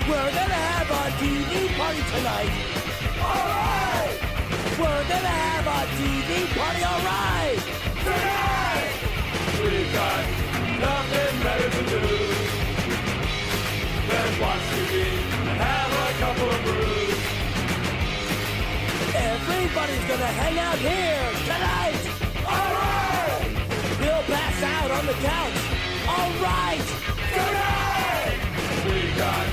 We're gonna have a TV party tonight. Alright! We're gonna have a TV party, alright! Tonight! We've got nothing better to do than watch TV and have a couple of brews. Everybody's gonna hang out here tonight! Alright! We'll pass out on the couch. Alright! Tonight! We've got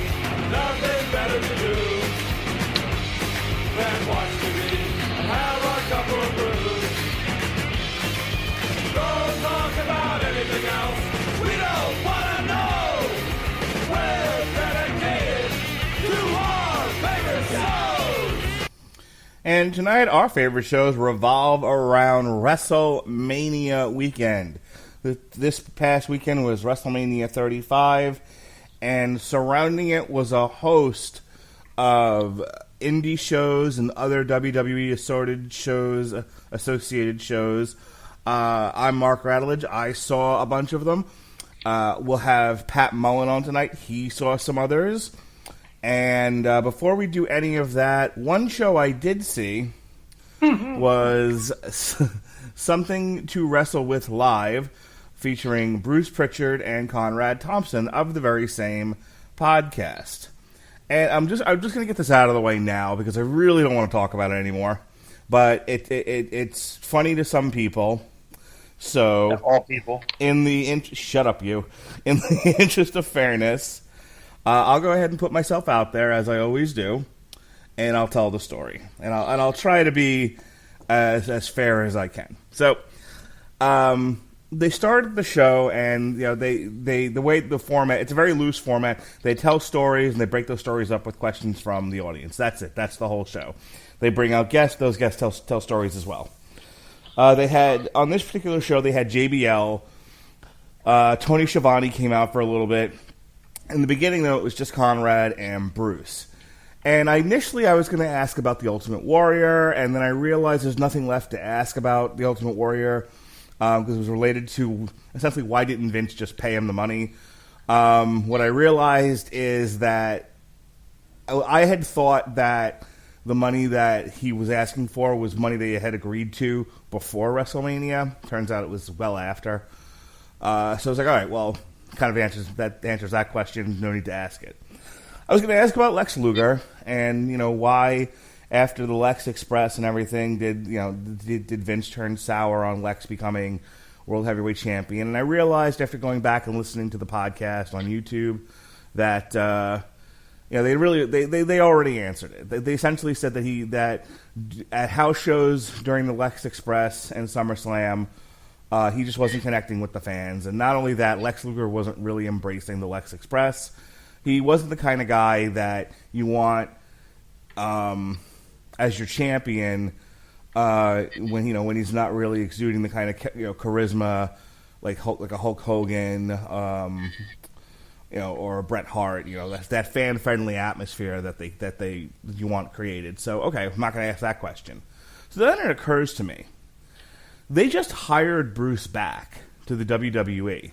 nothing better to do than watch TV and have a couple of brews. Don't talk about anything else. We don't want to know. We're dedicated to our favorite shows. And tonight, our favorite shows revolve around WrestleMania weekend. This past weekend was WrestleMania 35, and surrounding it was a host of indie shows and other WWE associated shows. I'm Mark Radulich. I saw a bunch of them. We'll have Pat Mullin on tonight. He saw some others. And before we do any of that, one show I did see was Something to Wrestle With Live, featuring Bruce Prichard and Conrad Thompson of the very same podcast. And I'm just going to get this out of the way now because I really don't want to talk about it anymore. But it's funny to some people. So all people. Shut up, you. In the interest of fairness, I'll go ahead and put myself out there as I always do, and I'll tell the story, and I'll try to be as fair as I can. So, they started the show, and the way the format, it's a very loose format. They tell stories, and they break those stories up with questions from the audience. That's it. That's the whole show. They bring out guests. Those guests tell stories as well. They had, on this particular show, they had JBL. Tony Schiavone came out for a little bit. In the beginning, though, it was just Conrad and Bruce. And I was going to ask about the Ultimate Warrior, and then I realized there's nothing left to ask about the Ultimate Warrior because it was related to, essentially, why didn't Vince just pay him the money? What I realized is that I had thought that the money that he was asking for was money they had agreed to before WrestleMania. Turns out it was well after. So I was like, all right, well, kind of answers that question. No need to ask it. I was going to ask about Lex Luger and, why after the Lex Express and everything did Vince turn sour on Lex becoming World Heavyweight Champion. And I realized after going back and listening to the podcast on YouTube that they already answered it. They essentially said that at house shows during the Lex Express and SummerSlam, he just wasn't connecting with the fans. And not only that, Lex Luger wasn't really embracing the Lex Express. He wasn't the kind of guy that you want as your champion when he's not really exuding the kind of charisma like a Hulk Hogan or a Bret Hart. That's that fan friendly atmosphere that you want created. So okay, I'm not going to ask that question. So then it occurs to me, they just hired Bruce back to the WWE.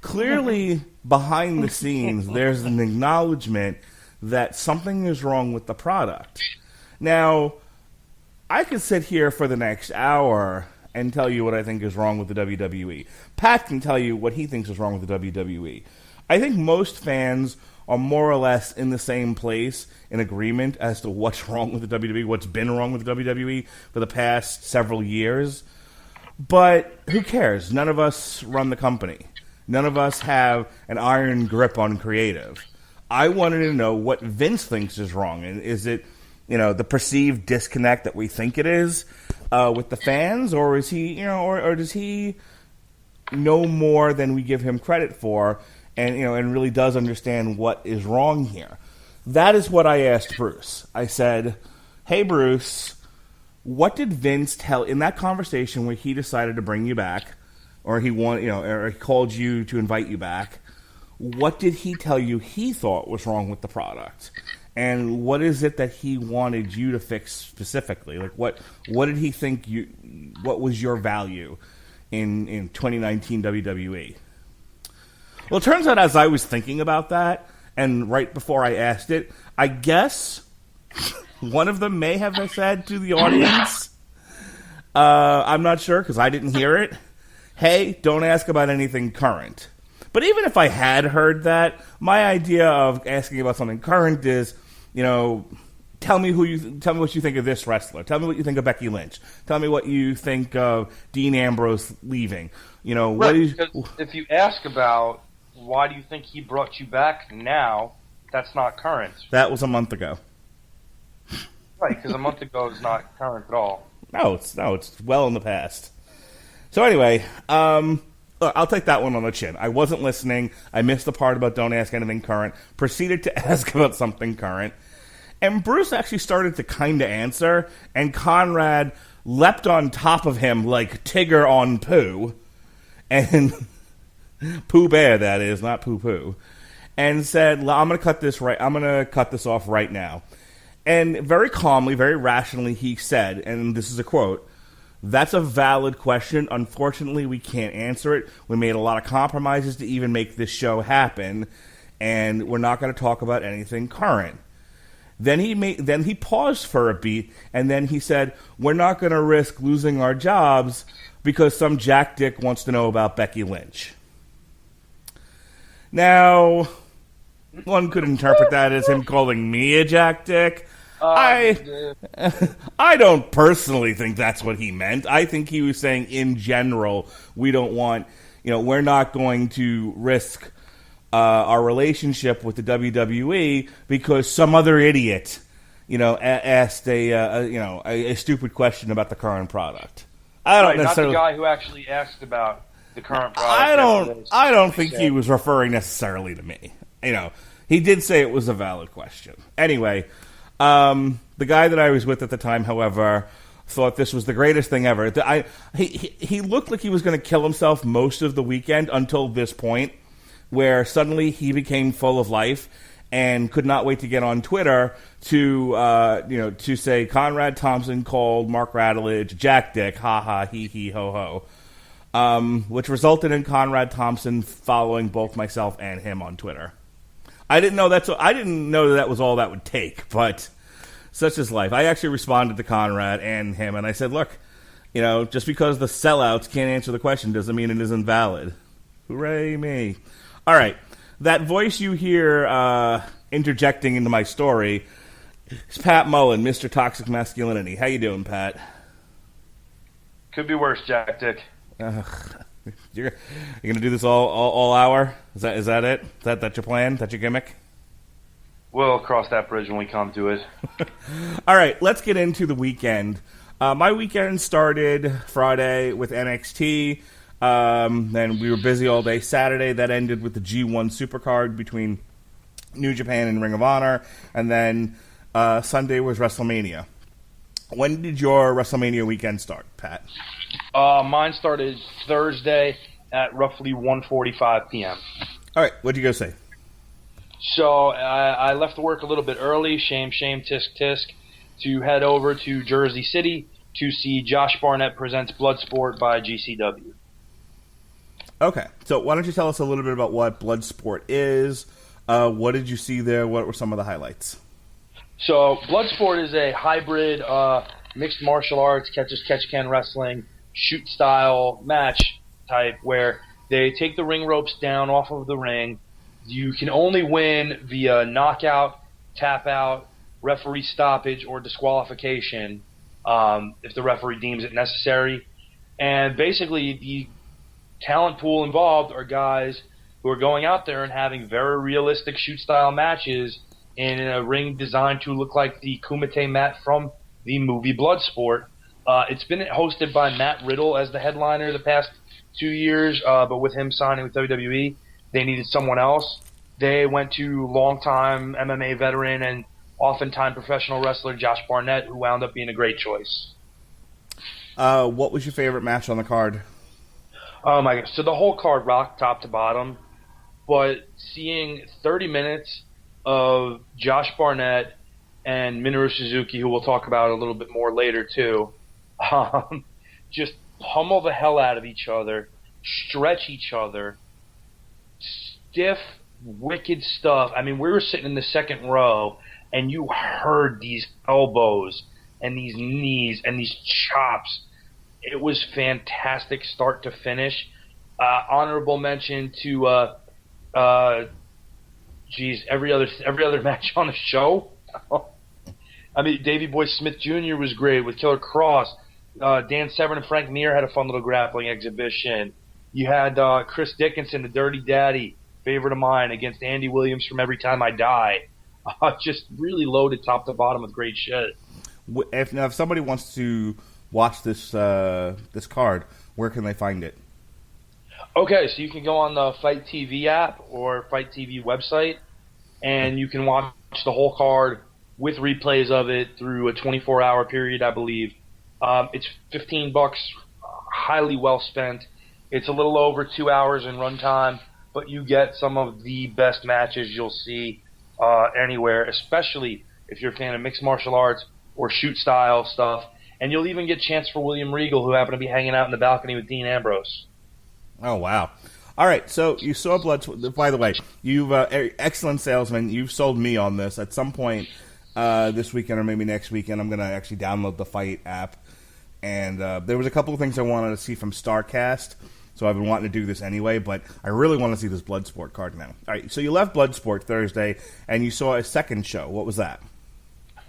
Clearly, behind the scenes, there's an acknowledgement that something is wrong with the product. Now, I could sit here for the next hour and tell you what I think is wrong with the WWE. Pat can tell you what he thinks is wrong with the WWE. I think most fans are more or less in the same place, in agreement as to what's wrong with the WWE, what's been wrong with the WWE for the past several years. But who cares? None of us run the company. None of us have an iron grip on creative. I wanted to know what Vince thinks is wrong. And is it, the perceived disconnect that we think it is with the fans, or is he, or does he know more than we give him credit for, and really does understand what is wrong here? That is what I asked Bruce. I said, "Hey, Bruce, what did Vince tell in that conversation where he decided to bring you back?" Or or he called you to invite you back. What did he tell you he thought was wrong with the product? And what is it that he wanted you to fix specifically? Like, what did he think what was your value in 2019 WWE? Well, it turns out as I was thinking about that, and right before I asked it, I guess one of them may have said to the audience, I'm not sure because I didn't hear it, hey, don't ask about anything current. But even if I had heard that, my idea of asking about something current is, tell me what you think of this wrestler. Tell me what you think of Becky Lynch. Tell me what you think of Dean Ambrose leaving. Because if you ask about why do you think he brought you back now, that's not current. That was a month ago. Right, because a month ago is not current at all. No, it's well in the past. So anyway, look, I'll take that one on the chin. I wasn't listening. I missed the part about don't ask anything current. Proceeded to ask about something current. And Bruce actually started to kind of answer, and Conrad leapt on top of him like Tigger on Pooh. And Pooh Bear, that is, not Pooh Pooh. And said, I'm going to cut this off right now. And very calmly, very rationally, he said, and this is a quote, "That's a valid question. Unfortunately, we can't answer it. We made a lot of compromises to even make this show happen, and we're not going to talk about anything current." Then he paused for a beat, and then he said, "We're not going to risk losing our jobs because some jackdick wants to know about Becky Lynch." Now, one could interpret that as him calling me a jackdick. I don't personally think that's what he meant. I think he was saying, in general, we don't want, we're not going to risk our relationship with the WWE because some other idiot, asked a stupid question about the current product. I don't necessarily. Not the guy who actually asked about the current product. I don't think he was referring necessarily to me. He did say it was a valid question. Anyway. The guy that I was with at the time, however, thought this was the greatest thing ever. He looked like he was going to kill himself most of the weekend until this point, where suddenly he became full of life and could not wait to get on Twitter to say Conrad Thompson called Mark Radulich jackdick, ha ha, he he ho ho, which resulted in Conrad Thompson following both myself and him on Twitter. I didn't know that was all that would take, but such is life. I actually responded to Conrad and him, and I said, look, just because the sellouts can't answer the question doesn't mean it isn't valid. Hooray me. All right. That voice you hear interjecting into my story is Pat Mullin, Mr. Toxic Masculinity. How you doing, Pat? Could be worse, Jack Dick. You're gonna do this all hour? Is that it? Is that your plan? That your gimmick? We'll cross that bridge when we come to it. All right, let's get into the weekend. My weekend started Friday with NXT. Then we were busy all day Saturday. That ended with the G1 Supercard between New Japan and Ring of Honor. And then Sunday was Wrestlemania. When did your Wrestlemania weekend start, Pat? Mine started Thursday at roughly 1:45 p.m. All right, what'd you go say? So I left work a little bit early, shame, tisk, tisk, to head over to Jersey City to see Josh Barnett presents Bloodsport by GCW. Okay, so why don't you tell us a little bit about what Bloodsport is? What did you see there? What were some of the highlights? So Bloodsport is a hybrid mixed martial arts, catch-as-catch-can wrestling, shoot-style match type where they take the ring ropes down off of the ring. You can only win via knockout, tap-out, referee stoppage, or disqualification if the referee deems it necessary. And basically, the talent pool involved are guys who are going out there and having very realistic shoot-style matches in a ring designed to look like the Kumite mat from the movie Bloodsport. It's been hosted by Matt Riddle as the headliner the past 2 years, but with him signing with WWE, they needed someone else. They went to longtime MMA veteran and oftentimes professional wrestler Josh Barnett, who wound up being a great choice. What was your favorite match on the card? Oh my God. So the whole card rocked top to bottom, but seeing 30 minutes of Josh Barnett and Minoru Suzuki, who we'll talk about a little bit more later too, just pummel the hell out of each other, stretch each other, stiff wicked stuff. I mean, we were sitting in the second row, and you heard these elbows and these knees and these chops. It was fantastic start to finish. Honorable mention to every other match on the show. I mean, Davey Boy Smith Jr. was great with Killer Cross. Dan Severn and Frank Mir had a fun little grappling exhibition. You had Chris Dickinson, the Dirty Daddy, favorite of mine, against Andy Williams from Every Time I Die. Just really loaded top to bottom with great shit. If somebody wants to watch this card, where can they find it? Okay, so you can go on the Fight TV app or Fight TV website, and you can watch the whole card with replays of it through a 24-hour period, I believe. It's $15, highly well spent. It's a little over 2 hours in runtime, but you get some of the best matches you'll see anywhere, especially if you're a fan of mixed martial arts or shoot-style stuff. And you'll even get a chance for William Regal, who happened to be hanging out in the balcony with Dean Ambrose. Oh, wow. All right, so you saw Bloodsport. By the way, you've excellent salesman. You've sold me on this. At some point this weekend or maybe next weekend, I'm going to actually download the Fight app. And there was a couple of things I wanted to see from StarCast, so I've been wanting to do this anyway, but I really want to see this Bloodsport card now. All right, so you left Bloodsport Thursday, and you saw a second show. What was that?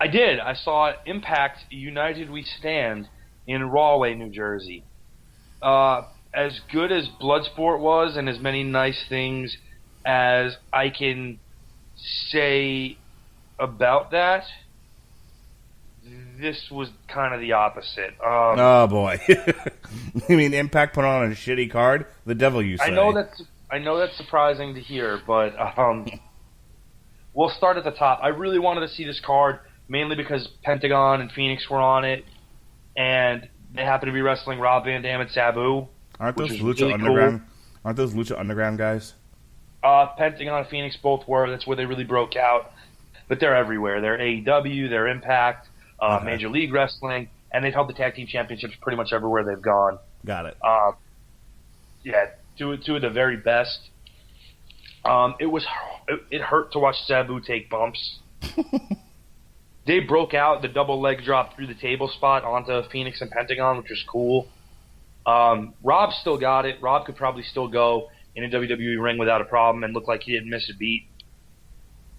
I did. I saw Impact United We Stand in Rahway, New Jersey. As good as Bloodsport was, and as many nice things as I can say about that, this was kind of the opposite. Oh boy! You mean Impact put on a shitty card? The devil, you say? I know that's surprising to hear, but we'll start at the top. I really wanted to see this card mainly because Pentagon and Phoenix were on it, and they happen to be wrestling Rob Van Dam and Sabu. Aren't those Lucha Underground? Cool. Aren't those Lucha Underground guys? Pentagon and Phoenix both were. That's where they really broke out. But they're everywhere. They're AEW, they're Impact, okay. Major League Wrestling, and they've held the tag team championships pretty much everywhere they've gone. Got it. Yeah, two of the very best. It hurt to watch Sabu take bumps. They broke out the double leg drop through the table spot onto Phoenix and Pentagon, which was cool. Rob still got it. Rob could probably still go in a WWE ring without a problem and look like he didn't miss a beat.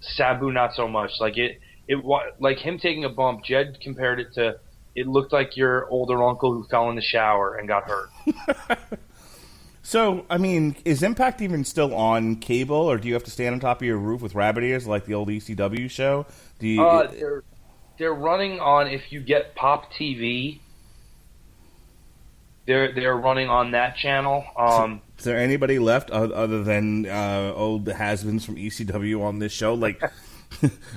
Sabu, not so much. Like him taking a bump, Jed compared it to, it looked like your older uncle who fell in the shower and got hurt. So, I mean, is Impact even still on cable, or do you have to stand on top of your roof with rabbit ears like the old ECW show? They're running on, if you get Pop TV, they're running on that channel. Is there anybody left other than old has-beens from ECW on this show? Like,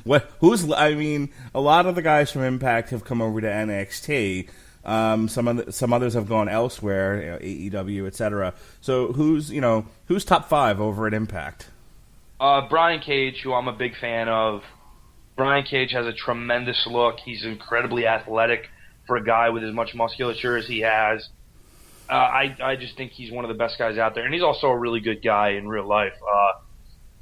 I mean, a lot of the guys from Impact have come over to NXT. Some others have gone elsewhere, AEW, etc. So who's top 5 over at Impact? Brian Cage, who I'm a big fan of. Brian Cage has a tremendous look. He's incredibly athletic for a guy with as much musculature as he has. I just think he's one of the best guys out there, and he's also a really good guy in real life.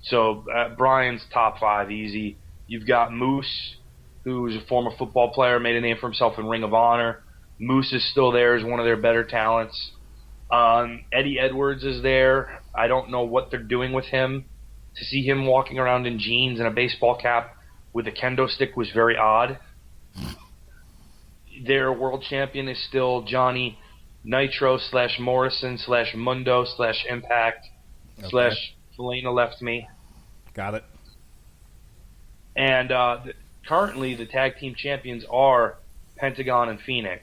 So Brian's top 5 easy. You've got Moose, who's a former football player, made a name for himself in Ring of Honor. Moose is still there as one of their better talents. Eddie Edwards is there. I don't know what they're doing with him. To see him walking around in jeans and a baseball cap with a kendo stick was very odd. Their world champion is still Johnny Nitro / Morrison / Mundo / Impact / Felina Left Me. Got it. And currently the tag team champions are Pentagon and Phoenix.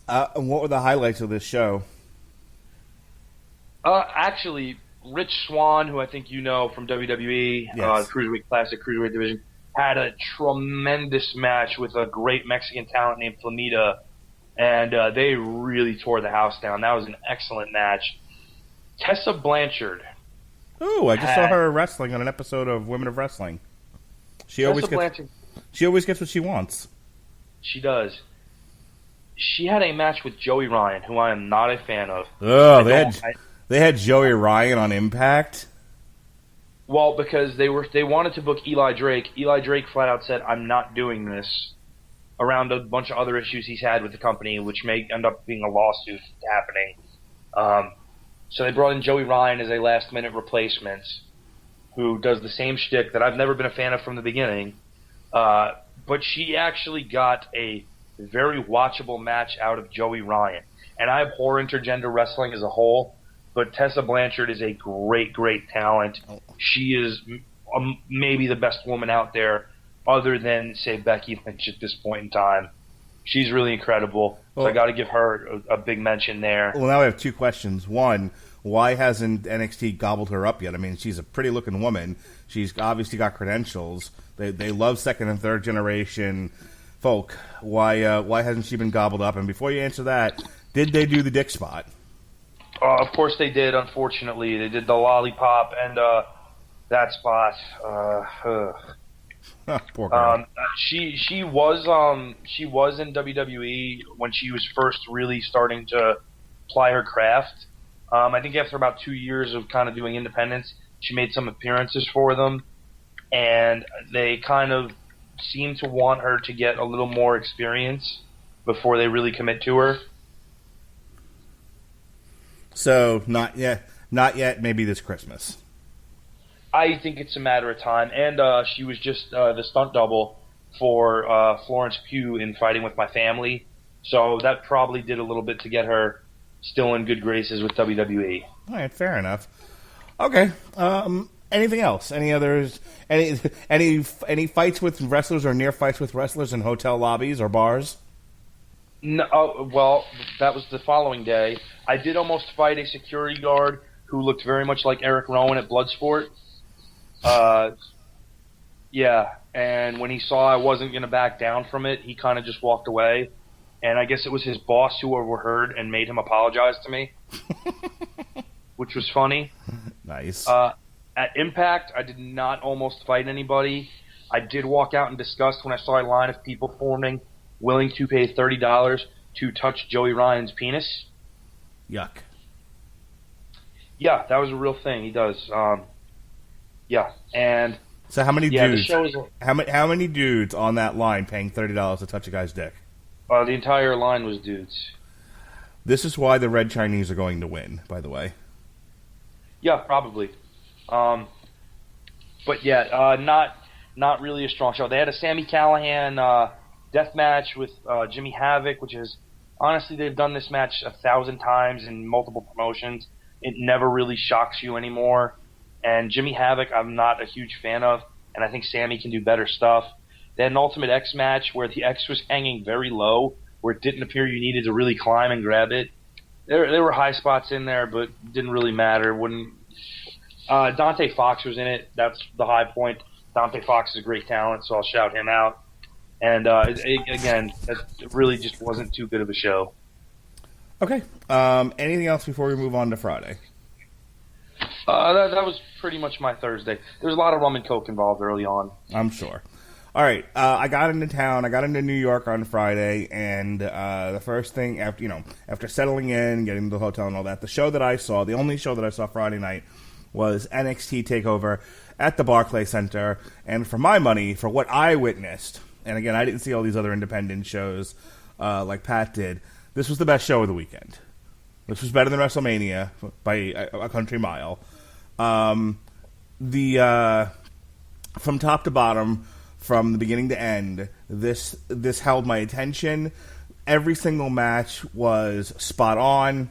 And what were the highlights of this show? Actually, Rich Swann, who I think you know from WWE, yes. Cruiserweight Classic, Cruiserweight Division, had a tremendous match with a great Mexican talent named Flamita, and they really tore the house down. That was an excellent match. Tessa Blanchard. Ooh, I just saw her wrestling on an episode of Women of Wrestling. She always gets what she wants. She does. She had a match with Joey Ryan, who I am not a fan of. Oh, They had Joey Ryan on Impact. Well, because they wanted to book Eli Drake. Eli Drake flat out said, "I'm not doing this," around a bunch of other issues he's had with the company, which may end up being a lawsuit happening. So they brought in Joey Ryan as a last-minute replacement, who does the same shtick that I've never been a fan of from the beginning. But she actually got a very watchable match out of Joey Ryan. And I abhor intergender wrestling as a whole, but Tessa Blanchard is a great, great talent. She is maybe the best woman out there, other than, say, Becky Lynch at this point in time. She's really incredible, so I got to give her a big mention there. Well, now I have two questions. One, why hasn't NXT gobbled her up yet? I mean, she's a pretty-looking woman. She's obviously got credentials. They love second and third generation folk. Why hasn't she been gobbled up? And before you answer that, did they do the dick spot? Of course they did, unfortunately. They did the lollipop and that spot. Poor girl. She was in WWE when she was first really starting to ply her craft. I think after about 2 years of kind of doing independence, she made some appearances for them, and they kind of seem to want her to get a little more experience before they really commit to her. So not yet. Maybe this Christmas. I think it's a matter of time. And she was just the stunt double for Florence Pugh in Fighting With My Family. So that probably did a little bit to get her still in good graces with WWE. All right, fair enough. Okay. Anything else? Any others? Any fights with wrestlers or near fights with wrestlers in hotel lobbies or bars? No. Well, that was the following day. I did almost fight a security guard who looked very much like Eric Rowan at Bloodsport. Yeah, and when he saw I wasn't going to back down from it, he kind of just walked away. And I guess it was his boss who overheard and made him apologize to me, which was funny. Nice. At Impact, I did not almost fight anybody. I did walk out in disgust when I saw a line of people forming, willing to pay $30 to touch Joey Ryan's penis. Yuck. Yeah, that was a real thing. He does. Yeah, and so how many dudes? The show is, how many dudes on that line paying $30 to touch a guy's dick? The entire line was dudes. This is why the Red Chinese are going to win, by the way. Yeah, probably. But yeah, not really a strong show. They had a Sami Callihan death match with Jimmy Havoc, which is honestly they've done this match 1,000 times in multiple promotions. It never really shocks you anymore. And Jimmy Havoc, I'm not a huge fan of, and I think Sami can do better stuff. They had an Ultimate X match where the X was hanging very low, where it didn't appear you needed to really climb and grab it. There were high spots in there, but it didn't really matter. Dante Fox was in it. That's the high point. Dante Fox is a great talent, so I'll shout him out. And again, it really just wasn't too good of a show. Okay. Anything else before we move on to Friday? That was pretty much my Thursday. There was a lot of rum and coke involved early on. I'm sure. All right. I got into town. I got into New York on Friday, and the first thing after settling in, getting to the hotel and all that, the only show that I saw Friday night was NXT TakeOver at the Barclays Center. And for my money, for what I witnessed, and again, I didn't see all these other independent shows like Pat did, this was the best show of the weekend. This was better than WrestleMania by a country mile. From top to bottom, from the beginning to end, this held my attention. Every single match was spot on,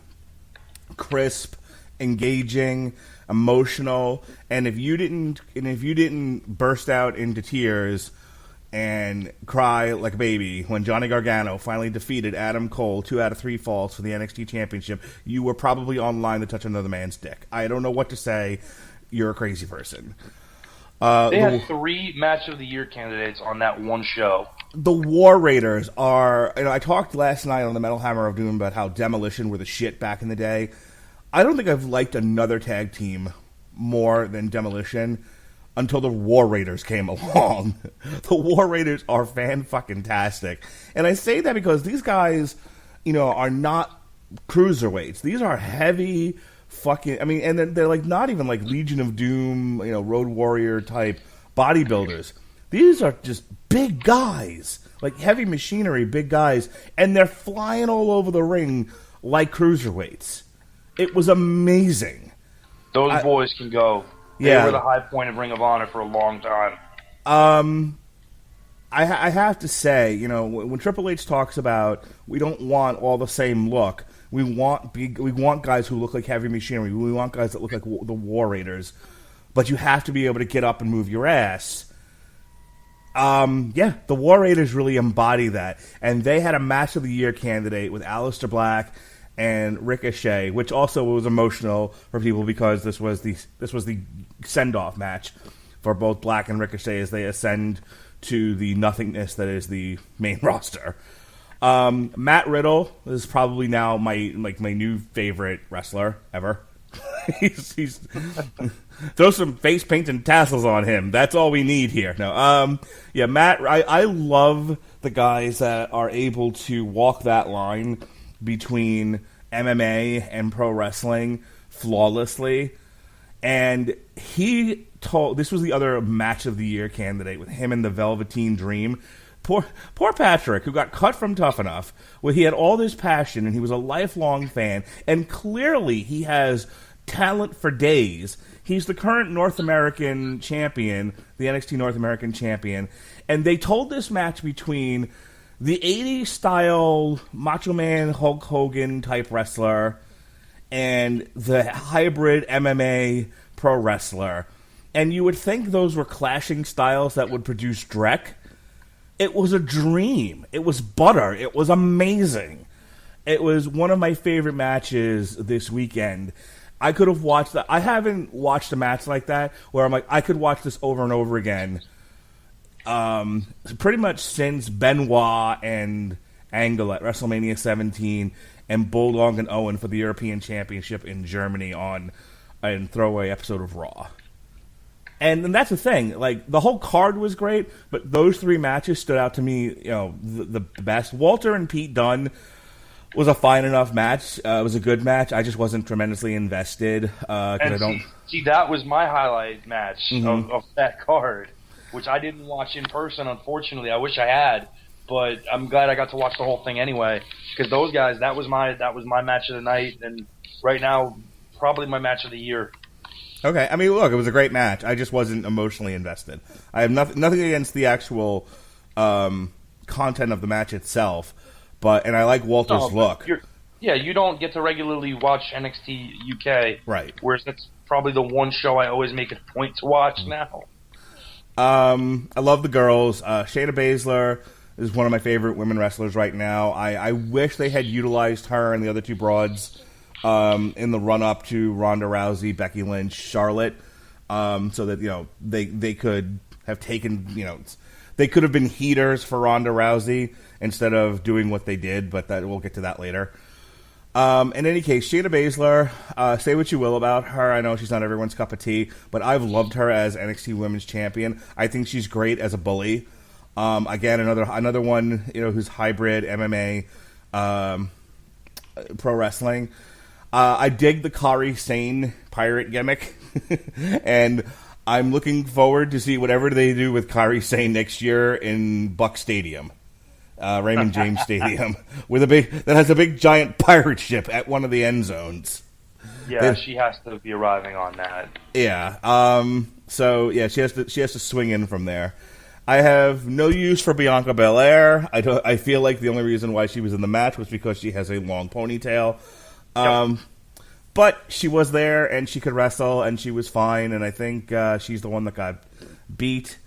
crisp, engaging, emotional, and if you didn't burst out into tears and cry like a baby when Johnny Gargano finally defeated Adam Cole 2 out of 3 falls for the NXT Championship, you were probably online to touch another man's dick. I don't know what to say. You're a crazy person. They had 3 Match of the Year candidates on that one show. The War Raiders are... I talked last night on the Metal Hammer of Doom about how Demolition were the shit back in the day. I don't think I've liked another tag team more than Demolition until the War Raiders came along. The War Raiders are fan-fucking-tastic. And I say that because these guys, are not cruiserweights. These are heavy fucking. I mean, and then they're like not even like Legion of Doom, Road Warrior type bodybuilders. These are just big guys, like heavy machinery, big guys, and they're flying all over the ring like cruiserweights. It was amazing. Those boys can go. They were the high point of Ring of Honor for a long time. I have to say, when Triple H talks about we don't want all the same look, we want guys who look like heavy machinery. We want guys that look like the War Raiders, but you have to be able to get up and move your ass. The War Raiders really embody that, and they had a Match of the Year candidate with Aleister Black and Ricochet, which also was emotional for people because this was the send-off match for both Black and Ricochet as they ascend to the nothingness that is the main roster. Matt Riddle is probably now my new favorite wrestler ever. he's throw some face paint and tassels on him. That's all we need here. No, Matt. I love the guys that are able to walk that line between MMA and pro wrestling flawlessly. And this was the other Match of the Year candidate with him and the Velveteen Dream. Poor Patrick, who got cut from Tough Enough, where he had all this passion and he was a lifelong fan, and clearly he has talent for days. He's the current North American champion, the NXT North American champion, and they told this match between the 80s style Macho Man Hulk Hogan type wrestler and the hybrid MMA pro wrestler. And you would think those were clashing styles that would produce Drek. It was a dream. It was butter. It was amazing. It was one of my favorite matches this weekend. I could have watched that. I haven't watched a match like that where I'm like, I could watch this over and over again. Pretty much since Benoit and Angle at WrestleMania 17 and Bulldog and Owen for the European Championship in Germany on a throwaway episode of Raw. And that's the thing. Like, the whole card was great, but those three matches stood out to me, the best. Walter and Pete Dunne was a fine enough match. It was a good match. I just wasn't tremendously invested. See, that was my highlight match of that card, which I didn't watch in person, unfortunately. I wish I had, but I'm glad I got to watch the whole thing anyway. Because those guys, that was my match of the night, and right now, probably my match of the year. Okay, I mean, look, it was a great match. I just wasn't emotionally invested. I have nothing against the actual content of the match itself, and I like Walter's look. You don't get to regularly watch NXT UK, right? Whereas that's probably the one show I always make a point to watch now. I love the girls. Shayna Baszler is one of my favorite women wrestlers right now. I wish they had utilized her and the other two broads in the run-up to Ronda Rousey, Becky Lynch, Charlotte, so that, they could have taken, they could have been heaters for Ronda Rousey instead of doing what they did, but we'll get to that later. In any case, Shayna Baszler, say what you will about her. I know she's not everyone's cup of tea, but I've loved her as NXT Women's Champion. I think she's great as a bully. Again, another one, who's hybrid MMA, pro wrestling. I dig the Kairi Sane pirate gimmick, and I'm looking forward to see whatever they do with Kairi Sane next year in Buck Stadium, Raymond James Stadium, that has a big giant pirate ship at one of the end zones. Yeah, she has to be arriving on that. Yeah. She has to swing in from there. I have no use for Bianca Belair. I feel like the only reason why she was in the match was because she has a long ponytail. But she was there, and she could wrestle, and she was fine, and I think she's the one that got beat.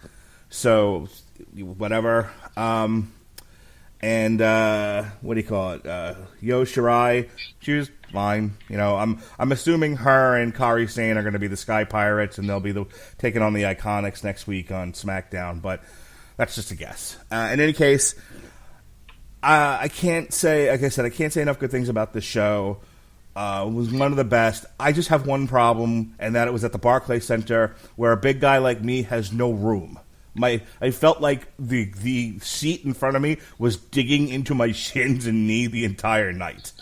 So, whatever. What do you call it? Io Shirai, she was fine. I'm assuming her and Kairi Sane are going to be the Sky Pirates, and they'll be taking on the Iconics next week on SmackDown, but that's just a guess. In any case, I can't say, like I said, I can't say enough good things about this show. It was one of the best. I just have one problem, and that it was at the Barclays Center, where a big guy like me has no room. I felt like the seat in front of me was digging into my shins and knee the entire night.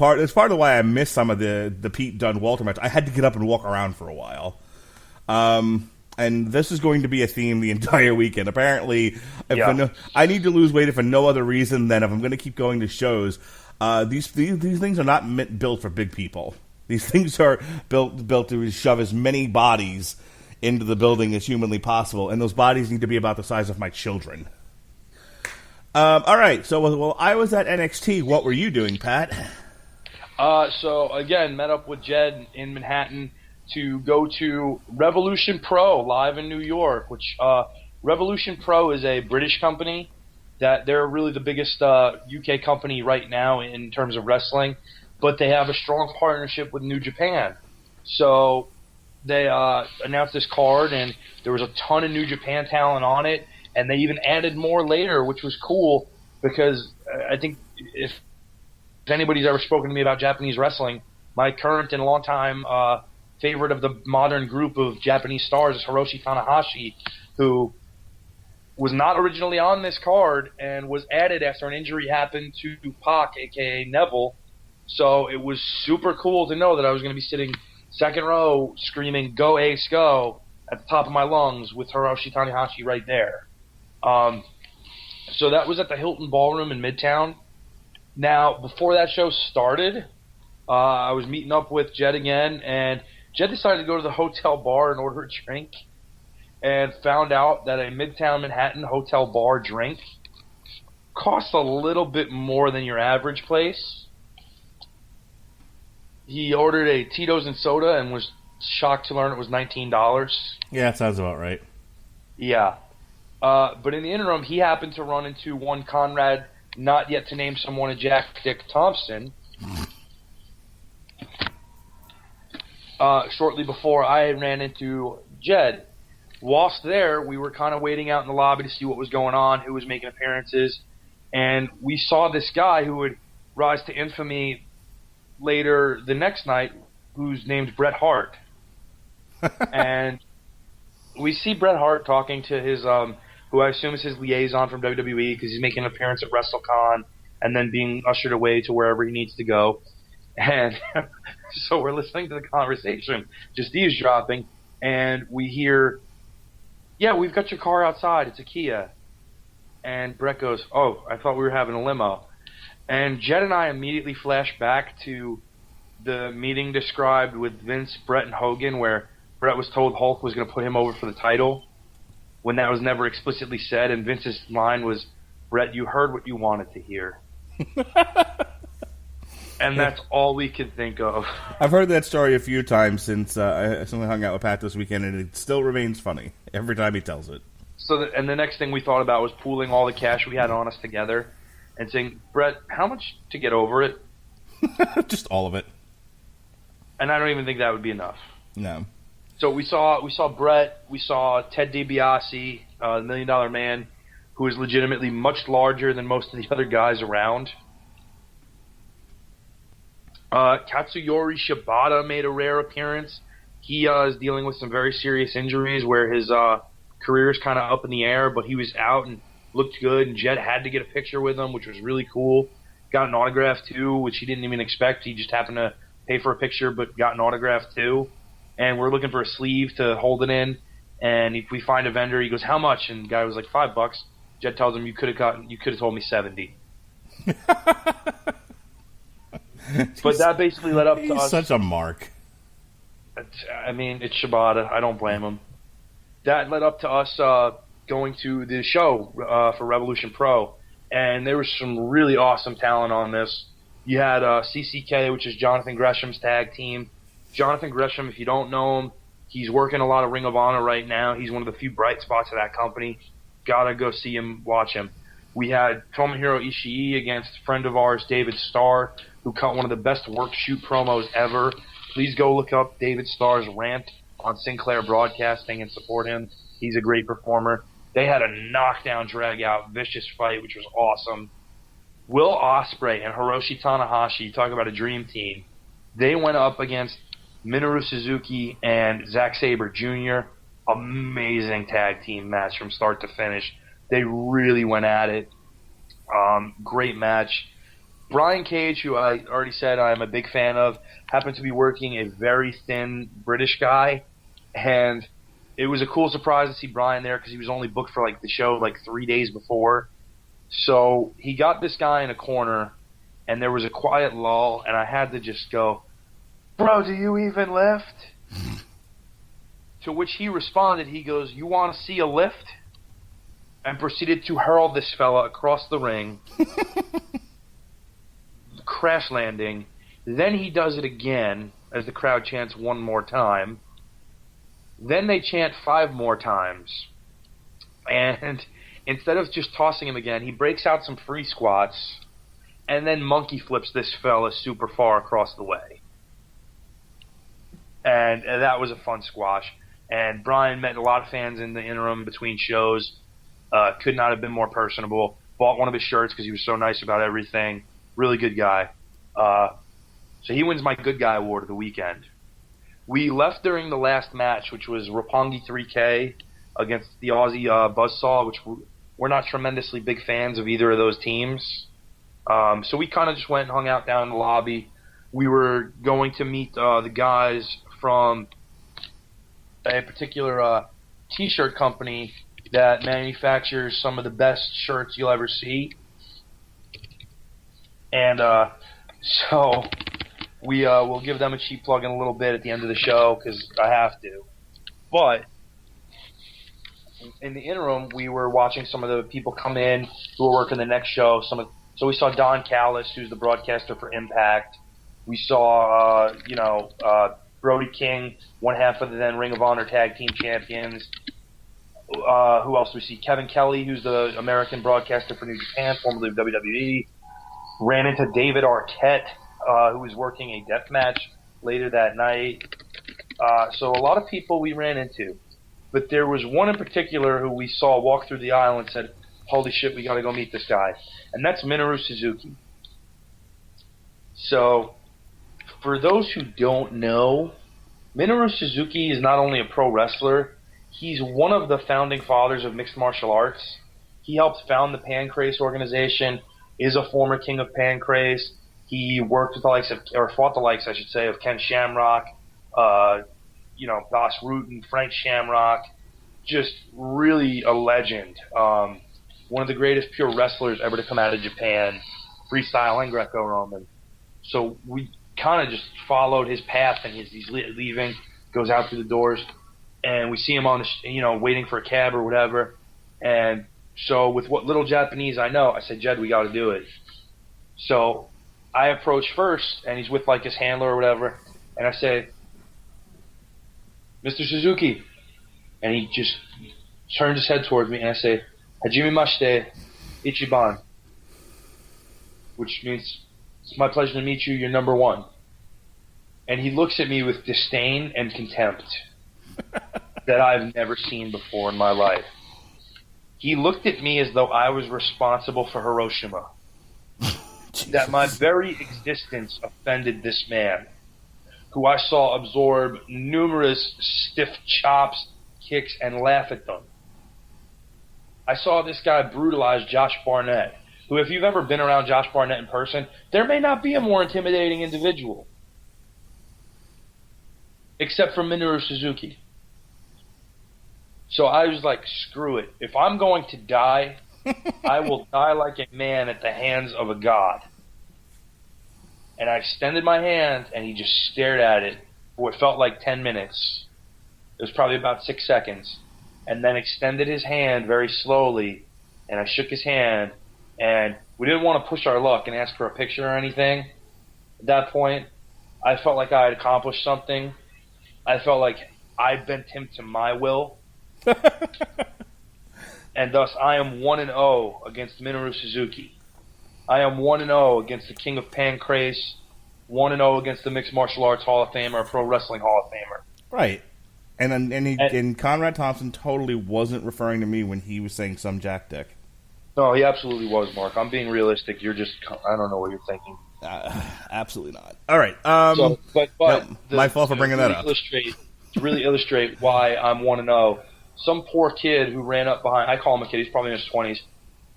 It's part of why I missed some of the Pete Dunne Walter match. I had to get up and walk around for a while. And this is going to be a theme the entire weekend. Apparently, I need to lose weight if for no other reason than if I'm going to keep going to shows. These things are not built for big people. These things are built to shove as many bodies into the building as humanly possible, and those bodies need to be about the size of my children. All right, so while I was at NXT, what were you doing, Pat? So, again, met up with Jed in Manhattan to go to Revolution Pro live in New York, which Revolution Pro is a British company. That they're really the biggest UK company right now in terms of wrestling, but they have a strong partnership with New Japan. So they announced this card, and there was a ton of New Japan talent on it, and they even added more later, which was cool because I think if anybody's ever spoken to me about Japanese wrestling, my current and longtime favorite of the modern group of Japanese stars is Hiroshi Tanahashi, who was not originally on this card and was added after an injury happened to Pac, a.k.a. Neville. So it was super cool to know that I was going to be sitting second row screaming, "Go Ace, go!" at the top of my lungs with Hiroshi Tanahashi right there. So that was at the Hilton Ballroom in Midtown. Now, before that show started, I was meeting up with Jed again, and Jed decided to go to the hotel bar and order a drink, and found out that a Midtown Manhattan hotel bar drink costs a little bit more than your average place. He ordered a Tito's and soda and was shocked to learn it was $19. Yeah, that sounds about right. Yeah. But in the interim, he happened to run into one Conrad, not yet to name someone, a Jack Dick Thompson, shortly before I ran into Jed. Whilst there, we were kind of waiting out in the lobby to see what was going on, who was making appearances, and we saw this guy who would rise to infamy later the next night, who's named Bret Hart. And we see Bret Hart talking to his, who I assume is his liaison from WWE, because he's making an appearance at WrestleCon and then being ushered away to wherever he needs to go. And so we're listening to the conversation, just eavesdropping, and we hear, "Yeah, we've got your car outside. It's a Kia." And Bret goes, "Oh, I thought we were having a limo." And Jed and I immediately flash back to the meeting described with Vince, Bret, and Hogan, where Bret was told Hulk was going to put him over for the title, when that was never explicitly said, and Vince's line was, "Bret, you heard what you wanted to hear." And that's all we could think of. I've heard that story a few times since I hung out with Pat this weekend, and it still remains funny every time he tells it. And the next thing we thought about was pooling all the cash we had on us together and saying, "Bret, how much to get over it?" Just all of it. And I don't even think that would be enough. No. So we saw Bret, we saw Ted DiBiase, the $1 Million Man, who is legitimately much larger than most of the other guys around. Katsuyori Shibata made a rare appearance. He is dealing with some very serious injuries where his career is kind of up in the air, but he was out and looked good, and Jed had to get a picture with him, which was really cool. Got an autograph, too, which he didn't even expect. He just happened to pay for a picture, but got an autograph, too. And we're looking for a sleeve to hold it in, and if we find a vendor, he goes, "How much?" And the guy was like, $5. Jed tells him, you could have told me 70. But that basically led up to us. He's such a mark. I mean, it's Shibata. I don't blame him. That led up to us going to the show for Revolution Pro, and there was some really awesome talent on this. You had CCK, which is Jonathan Gresham's tag team. Jonathan Gresham, if you don't know him, he's working a lot of Ring of Honor right now. He's one of the few bright spots of that company. Gotta go see him, watch him. We had Tomohiro Ishii against a friend of ours, David Starr, who cut one of the best work shoot promos ever. Please go look up David Starr's rant on Sinclair Broadcasting and support him. He's a great performer. They had a knockdown, drag-out, vicious fight, which was awesome. Will Ospreay and Hiroshi Tanahashi, talk about a dream team. They went up against Minoru Suzuki and Zack Sabre Jr. Amazing tag team match from start to finish. They really went at it. Great match. Brian Cage, who I already said I'm a big fan of, happened to be working a very thin British guy, and it was a cool surprise to see Brian there because he was only booked for the show 3 days before. So he got this guy in a corner, and there was a quiet lull, and I had to just go, "Bro, do you even lift?" To which he responded, he goes, "You want to see a lift?" And proceeded to hurl this fella across the ring, crash landing. Then he does it again as the crowd chants one more time. Then they chant 5 more times. And instead of just tossing him again, he breaks out some free squats and then monkey flips this fella super far across the way. And that was a fun squash. And Brian met a lot of fans in the interim between shows. Could not have been more personable. Bought one of his shirts because he was so nice about everything. Really good guy. So he wins my good guy award of the weekend. We left during the last match, which was Roppongi 3K against the Aussie Buzzsaw, which we're not tremendously big fans of either of those teams. So we kind of just went and hung out down in the lobby. We were going to meet the guys from a particular T-shirt company that manufactures some of the best shirts you'll ever see. And so we will give them a cheap plug in a little bit at the end of the show because I have to. But in the interim, we were watching some of the people come in who were working the next show. So we saw Don Callis, who's the broadcaster for Impact. We saw, Brody King, one half of the then Ring of Honor Tag Team Champions. Who else do we see? Kevin Kelly, who's the American broadcaster for New Japan, formerly of WWE. Ran into David Arquette, who was working a death match later that night. So a lot of people we ran into. But there was one in particular who we saw walk through the aisle and said, "Holy shit, we got to go meet this guy." And that's Minoru Suzuki. So, for those who don't know, Minoru Suzuki is not only a pro wrestler, he's one of the founding fathers of mixed martial arts. He helped found the Pancrase organization, is a former king of Pancrase. He worked with the likes of, or fought the likes, I should say, of Ken Shamrock, Bas Rutten, Frank Shamrock. Just really a legend. One of the greatest pure wrestlers ever to come out of Japan, freestyle and Greco-Roman. So we kind of just followed his path, and he's leaving, goes out through the doors, and we see him on the, waiting for a cab or whatever. And so with what little Japanese I know, I said, "Jed, we got to do it." So I approach first, and he's with his handler or whatever, and I say, "Mr. Suzuki," and he just turns his head towards me, and I say, "Hajime mashite, Ichiban," which means, "It's my pleasure to meet you, you're number one." And he looks at me with disdain and contempt that I've never seen before in my life. He looked at me as though I was responsible for Hiroshima. That my very existence offended this man, who I saw absorb numerous stiff chops, kicks, and laugh at them. I saw this guy brutalize Josh Barnett, who, if you've ever been around Josh Barnett in person, there may not be a more intimidating individual. Except for Minoru Suzuki. So I was like, screw it. If I'm going to die, I will die like a man at the hands of a god. And I extended my hand, and he just stared at it for what felt like 10 minutes. It was probably about 6 seconds. And then extended his hand very slowly, and I shook his hand, and we didn't want to push our luck and ask for a picture or anything. At that point, I felt like I had accomplished something. I felt like I bent him to my will. And thus, I am 1-0 against Minoru Suzuki. I am 1-0 against the King of Pancrase, 1-0 against the Mixed Martial Arts Hall of Famer, Pro Wrestling Hall of Famer. Right. And Conrad Thompson totally wasn't referring to me when he was saying some jackdick. No, he absolutely was, Mark. I'm being realistic. You're just, I don't know what you're thinking. Absolutely not. All right. My fault for bringing that up. To really illustrate why I'm 1-0, some poor kid who ran up behind, I call him a kid, he's probably in his 20s,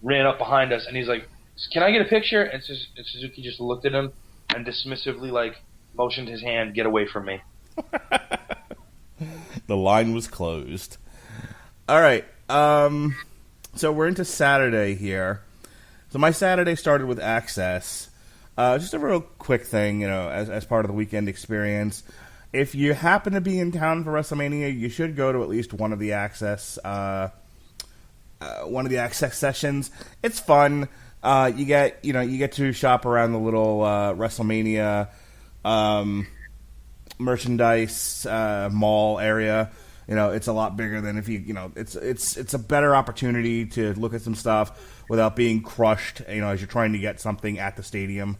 ran up behind us, and he's like, can I get a picture? And Suzuki just looked at him and dismissively, like, motioned his hand, get away from me. The line was closed. All right. So we're into Saturday here. So my Saturday started with Access. Just a real quick thing, as part of the weekend experience. If you happen to be in town for WrestleMania, you should go to at least one of the Access sessions. It's fun. You get to shop around the little WrestleMania merchandise mall area. It's a lot bigger than if it's a better opportunity to look at some stuff without being crushed, as you're trying to get something at the stadium.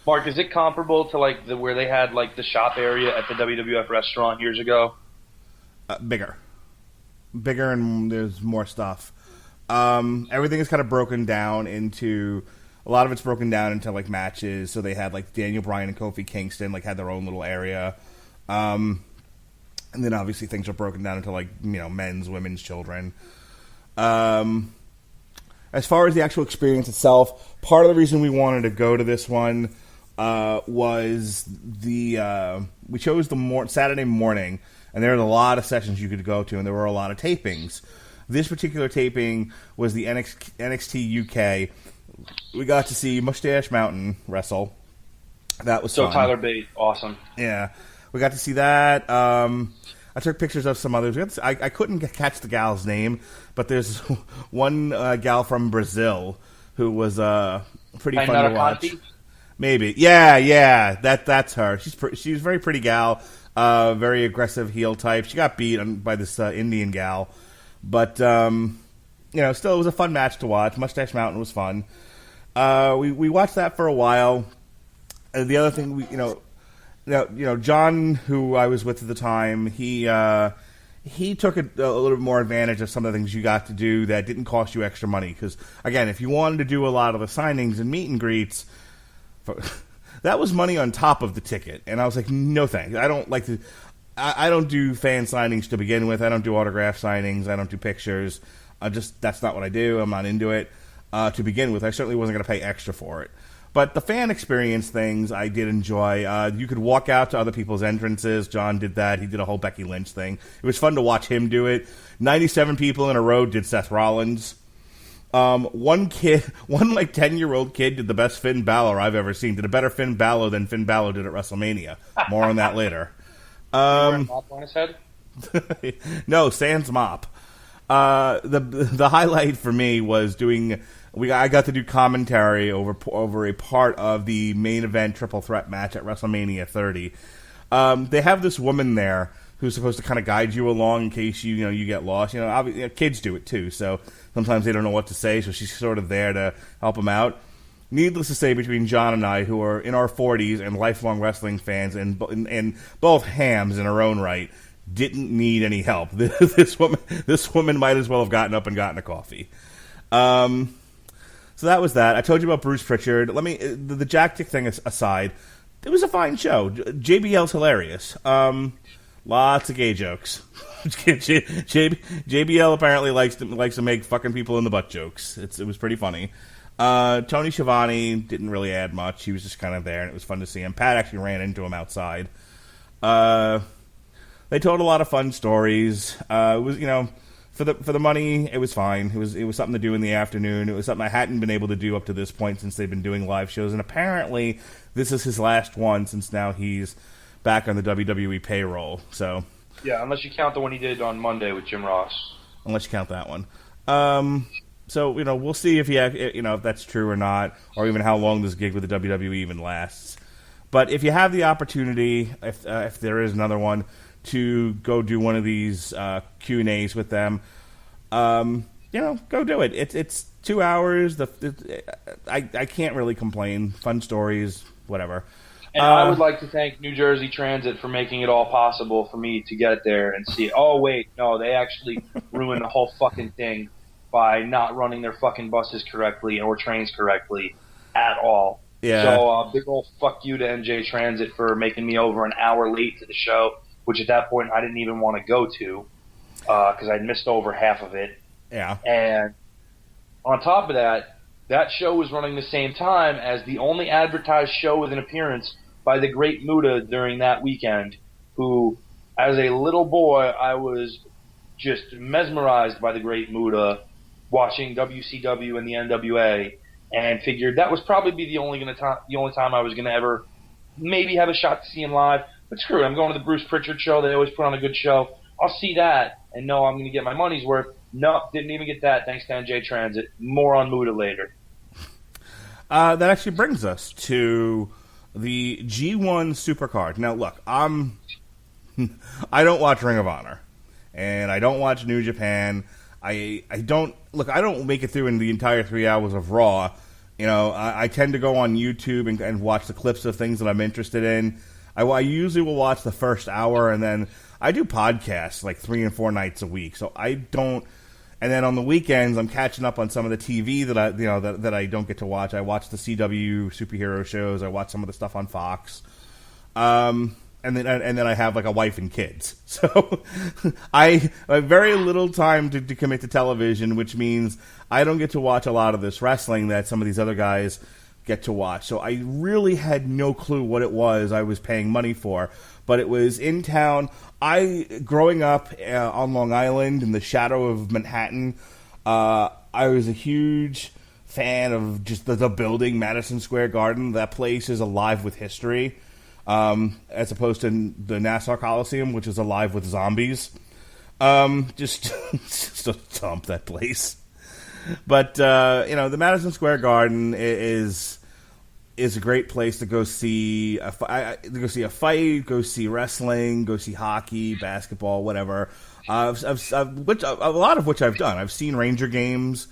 Mark, is it comparable to like where they had like the shop area at the WWF restaurant years ago? Bigger, and there's more stuff. Everything is kind of broken down into. A lot of it's broken down into like matches. So they had like Daniel Bryan and Kofi Kingston like had their own little area. And then obviously things are broken down into like, men's, women's, children. As far as the actual experience itself, part of the reason we wanted to go to this one was we chose the Saturday morning, and there were a lot of sessions you could go to, and there were a lot of tapings. This particular taping was the NXT UK. We got to see Mustache Mountain wrestle. That was fun. Tyler Bate, awesome. Yeah. We got to see that. I took pictures of some others. I couldn't catch the gal's name, but there's one gal from Brazil who was pretty fun to watch. Maybe. Yeah. That's her. She's a very pretty gal, very aggressive heel type. She got beat by this Indian gal. But, still it was a fun match to watch. Mustache Mountain was fun. We watched that for a while. The other thing, John, who I was with at the time, he took a little bit more advantage of some of the things you got to do that didn't cost you extra money. Because, again, if you wanted to do a lot of the signings and meet and greets, that was money on top of the ticket. And I was like, no thanks. I don't like to... I don't do fan signings to begin with. I don't do autograph signings. I don't do pictures. That's not what I do. I'm not into it to begin with. I certainly wasn't going to pay extra for it. But the fan experience things I did enjoy. You could walk out to other people's entrances. John did that. He did a whole Becky Lynch thing. It was fun to watch him do it. 97 people in a row did Seth Rollins. One like 10-year-old kid did the best Finn Balor I've ever seen. Did a better Finn Balor than Finn Balor did at WrestleMania. More on that later. Mop on his head? No, sans mop. The highlight for me was I got to do commentary over a part of the main event triple threat match at WrestleMania 30. They have this woman there who's supposed to kind of guide you along in case you get lost. Obviously, kids do it too, so sometimes they don't know what to say. So she's sort of there to help them out. Needless to say, between John and I, who are in our 40s and lifelong wrestling fans and both hams in our own right, didn't need any help. This woman might as well have gotten up and gotten a coffee. So that was that. I told you about Bruce Prichard. The jackdick thing aside, it was a fine show. JBL's hilarious. Lots of gay jokes. JBL apparently likes to make fucking people in the butt jokes. It was pretty funny. Tony Schiavone didn't really add much. He was just kind of there, and it was fun to see him. Pat actually ran into him outside. They told a lot of fun stories. It was, for the money, it was fine. It was something to do in the afternoon. It was something I hadn't been able to do up to this point since they've been doing live shows, and apparently this is his last one since now he's back on the WWE payroll. So yeah, unless you count the one he did on Monday with Jim Ross. Unless you count that one. So, we'll see if if that's true or not, or even how long this gig with the WWE even lasts. But if you have the opportunity, if there is another one, to go do one of these Q&As with them, go do it. It's 2 hours. I can't really complain. Fun stories, whatever. And I would like to thank New Jersey Transit for making it all possible for me to get there and see, oh, wait, no, they actually ruined the whole fucking thing by not running their fucking buses correctly or trains correctly at all. Yeah. So big old fuck you to NJ Transit for making me over an hour late to the show, which at that point I didn't even want to go to because I'd missed over half of it. Yeah. And on top of that, that show was running the same time as the only advertised show with an appearance by the Great Muta during that weekend, who, as a little boy, I was just mesmerized by the Great Muta, watching WCW and the NWA, and figured that was probably the only time I was going to ever maybe have a shot to see him live. But screw it, I'm going to the Bruce Prichard show. They always put on a good show. I'll see that and know I'm going to get my money's worth. No, didn't even get that thanks to NJ Transit. More on Muta later. That actually brings us to the G1 Supercard. Now, look, I don't watch Ring of Honor, and I don't watch New Japan. I don't make it through in the entire 3 hours of Raw. You know, I tend to go on YouTube and watch the clips of things that I'm interested in. I usually will watch the first hour, and then I do podcasts like 3 and 4 nights a week. So I don't. And then on the weekends, I'm catching up on some of the TV that I don't get to watch. I watch the CW superhero shows. I watch some of the stuff on Fox. And then I have like a wife and kids. So I have very little time to commit to television, which means I don't get to watch a lot of this wrestling that some of these other guys get to watch. So I really had no clue what it was I was paying money for. But it was in town. Growing up on Long Island in the shadow of Manhattan, I was a huge fan of just the building, Madison Square Garden. That place is alive with history, as opposed to the Nassau Coliseum, which is alive with zombies. Just a dump, that place. But, the Madison Square Garden is a great place to go see a fight, go see wrestling, go see hockey, basketball, whatever. A lot of which I've done. I've seen Ranger games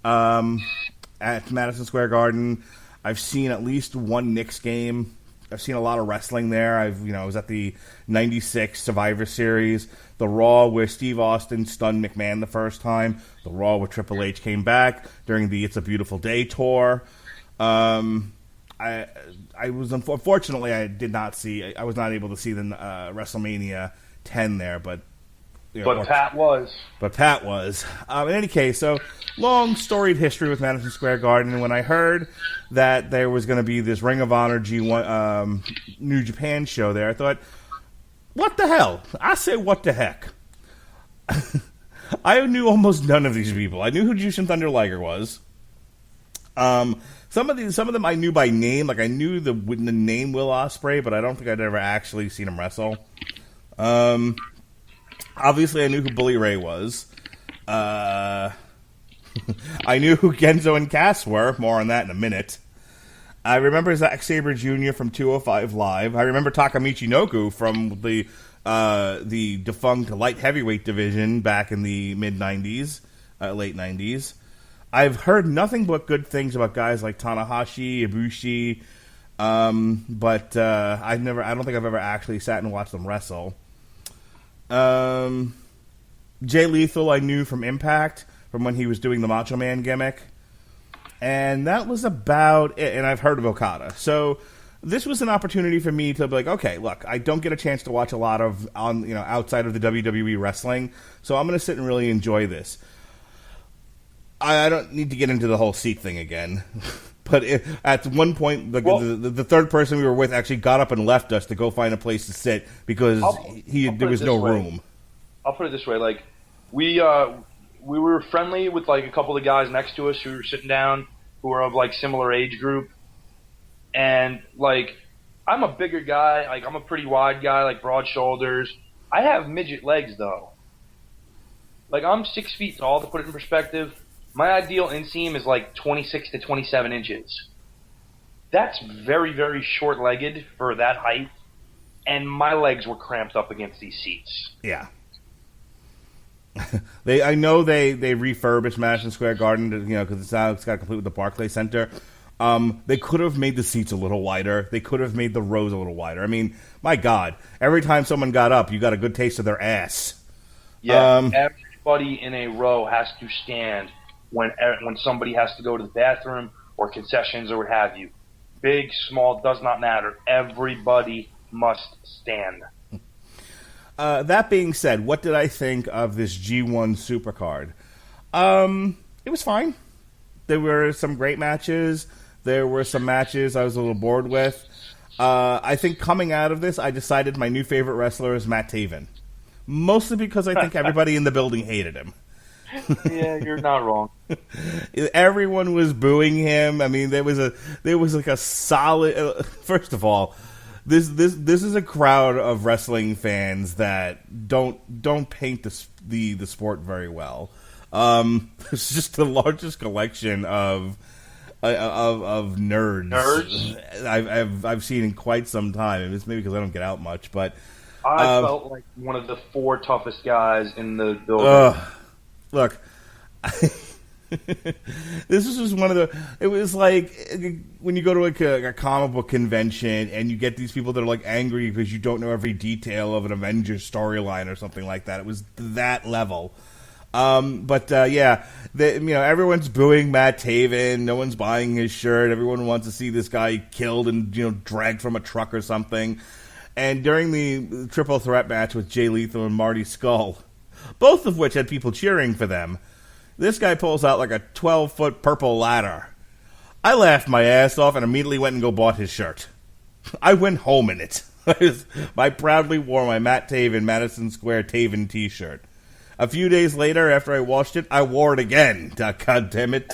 at Madison Square Garden. I've seen at least one Knicks game. I've seen a lot of wrestling there. I was at the '96 Survivor Series, the Raw where Steve Austin stunned McMahon the first time, the Raw where Triple H came back during the It's a Beautiful Day tour. Unfortunately, I was not able to see the WrestleMania 10 there, but Pat was. But Pat was. In any case, so long storied history with Madison Square Garden. And when I heard that there was going to be this Ring of Honor G1 New Japan show there, I thought, what the hell? I say, what the heck? I knew almost none of these people. I knew who Jushin Thunder Liger was. Some of them I knew by name. Like I knew the name Will Ospreay, but I don't think I'd ever actually seen him wrestle. Obviously, I knew who Bully Ray was. I knew who Genzo and Cass were. More on that in a minute. I remember Zack Sabre Jr. from 205 Live. I remember Takamichi Noku from the defunct light heavyweight division back in the mid '90s, late '90s. I've heard nothing but good things about guys like Tanahashi, Ibushi, but I don't think I've ever actually sat and watched them wrestle. Jay Lethal I knew from Impact, from when he was doing the Macho Man gimmick, and that was about it. And I've heard of Okada, so this was an opportunity for me to be like, okay, look, I don't get a chance to watch a lot of outside of the WWE wrestling, so I'm going to sit and really enjoy this. I don't need to get into the whole seat thing again, but at one point, the third person we were with actually got up and left us to go find a place to sit because there was no room. I'll put it this way: like we were friendly with like a couple of guys next to us who were sitting down, who were of like similar age group, and like I'm a bigger guy, like I'm a pretty wide guy, like broad shoulders. I have midget legs though. Like I'm 6 feet tall, to put it in perspective. My ideal inseam is like 26 to 27 inches. That's very, very short-legged for that height, and my legs were cramped up against these seats. Yeah. I know they refurbished Madison Square Garden, because it's got complete with the Barclays Center. They could have made the seats a little wider. They could have made the rows a little wider. I mean, my God, every time someone got up, you got a good taste of their ass. Yeah, everybody in a row has to stand when somebody has to go to the bathroom or concessions or what have you. Big, small, does not matter. Everybody must stand. That being said, what did I think of this G1 Supercard? It was fine. there were some great matches. There were some matches I was a little bored with. I think coming out of this, I decided my new favorite wrestler is Matt Taven. Mostly because I think everybody in the building hated him. Yeah, you're not wrong. Everyone was booing him. I mean, there was like a solid. First of all, this is a crowd of wrestling fans that don't paint the sport very well. It's just the largest collection of nerds. I've seen in quite some time. It's maybe because I don't get out much, but I felt like one of the 4 toughest guys in the building. Look, this was just one of the. It was like when you go to like a comic book convention and you get these people that are like angry because you don't know every detail of an Avengers storyline or something like that. It was that level. Yeah, everyone's booing Matt Taven. No one's buying his shirt. Everyone wants to see this guy killed and dragged from a truck or something. And during the triple threat match with Jay Lethal and Marty Scurll, both of which had people cheering for them, this guy pulls out like a 12-foot purple ladder. I laughed my ass off and immediately went and bought his shirt. I went home in it. I proudly wore my Matt Taven Madison Square Taven t-shirt. A few days later, after I washed it, I wore it again. God damn it.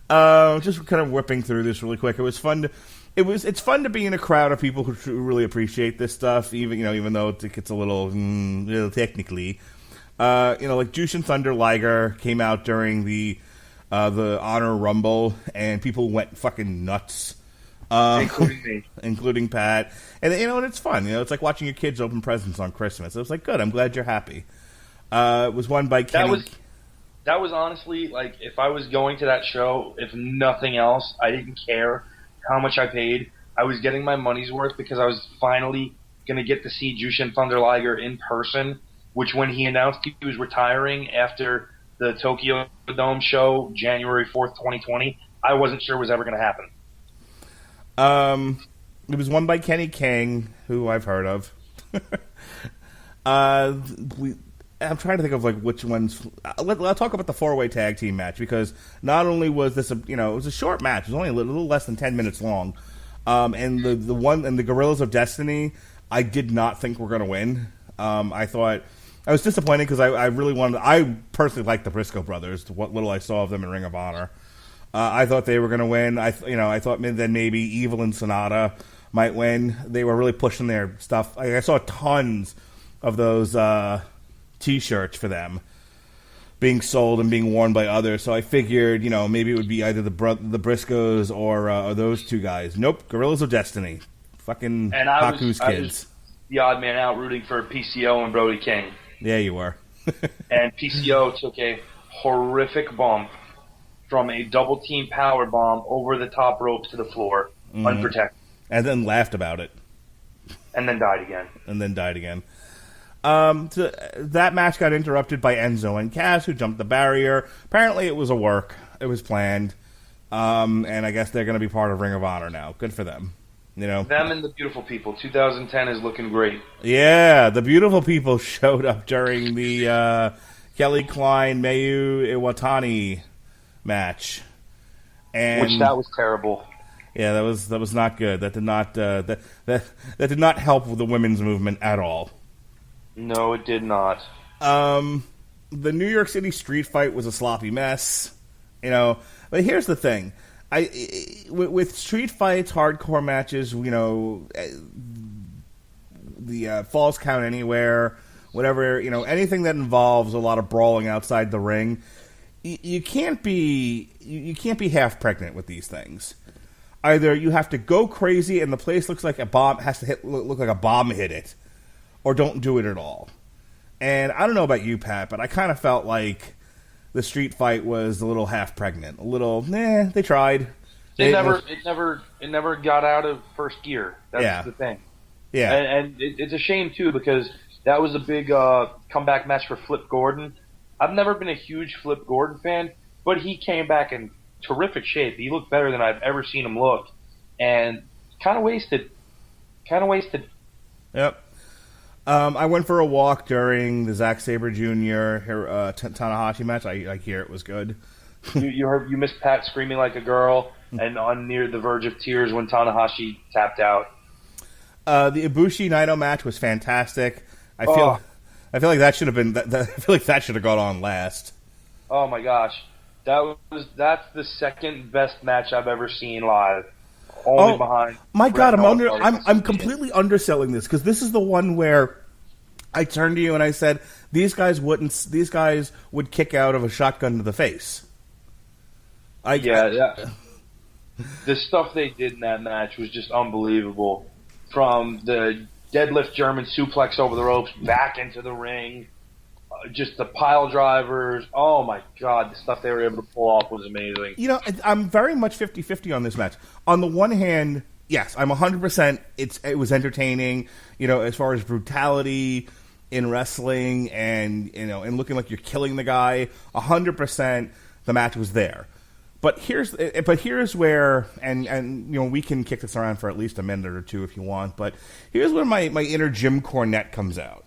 Just kind of whipping through this really quick. It was fun. It's fun to be in a crowd of people who really appreciate this stuff, even though it gets a little technically. Like Jushin Thunder Liger came out during the Honor Rumble, and people went fucking nuts. Including me. Including Pat. And it's fun. It's like watching your kids open presents on Christmas. It was like, good, I'm glad you're happy. It was won by Kenny. That was honestly, like, if I was going to that show, if nothing else, I didn't care how much I paid. I was getting my money's worth because I was finally going to get to see Jushin Thunder Liger in person, which when he announced he was retiring after the Tokyo Dome show, January 4th, 2020, I wasn't sure was ever going to happen. It was won by Kenny King, who I've heard of. I'm trying to think of like which ones. I'll talk about the 4-way tag team match because not only was this it was a short match. It was only a little less than 10 minutes long. And the one and the Guerrillas of Destiny, I did not think were going to win. I thought I was disappointed because I really wanted. I personally liked the Briscoe brothers. What little I saw of them in Ring of Honor. I thought they were going to win. I thought then maybe Evil and Sonata might win. They were really pushing their stuff. I saw tons of those T-shirts for them being sold and being worn by others. So I figured, maybe it would be either the Briscoes or those two guys. Nope, Guerrillas of Destiny, fucking Haku's kids. I was the odd man out rooting for PCO and Brody King. Yeah, you were. And PCO took a horrific bump from a double-team power bomb over the top ropes to the floor, unprotected. And then laughed about it. And then died again. So that match got interrupted by Enzo and Cass, who jumped the barrier. Apparently it was a work. It was planned. And I guess they're going to be part of Ring of Honor now. Good for them. Them and the Beautiful People. 2010 is looking great. Yeah, the Beautiful People showed up during the Kelly Klein, Mayu Iwatani match, Which that was terrible. Yeah, that was not good. That did not that did not help with the women's movement at all. No, it did not. The New York City street fight was a sloppy mess, But here's the thing: with street fights, hardcore matches, the Falls Count Anywhere, whatever, anything that involves a lot of brawling outside the ring. You can't be half pregnant with these things. Either you have to go crazy and the place looks like a bomb has to look like a bomb hit it, or don't do it at all. And I don't know about you, Pat, but I kind of felt like the street fight was a little half pregnant. A little, they tried. It never got out of first gear. That's the thing. Yeah, and it's a shame too because that was a big comeback match for Flip Gordon. I've never been a huge Flip Gordon fan, but he came back in terrific shape. He looked better than I've ever seen him look, and kind of wasted. Yep. I went for a walk during the Zack Sabre Jr. Tanahashi match. I hear it was good. You missed Pat screaming like a girl and on near the verge of tears when Tanahashi tapped out. The Ibushi Naito match was fantastic. I feel like that should have been. I feel like that should have gone on last. Oh my gosh, that's the second best match I've ever seen live. Only behind. My God, I'm completely underselling this because this is the one where I turned to you and I said these guys would kick out of a shotgun to the face. The stuff they did in that match was just unbelievable. From the deadlift German suplex over the ropes back into the ring, just the pile drivers. Oh my God, the stuff they were able to pull off was amazing. You know, I'm very much 50-50 on this match. On the one hand, yes, I'm 100%. It was entertaining. You know, as far as brutality in wrestling and and looking like you're killing the guy, 100%. The match was there. But here's where, and we can kick this around for at least a minute or two if you want, but here's where my inner Jim Cornette comes out.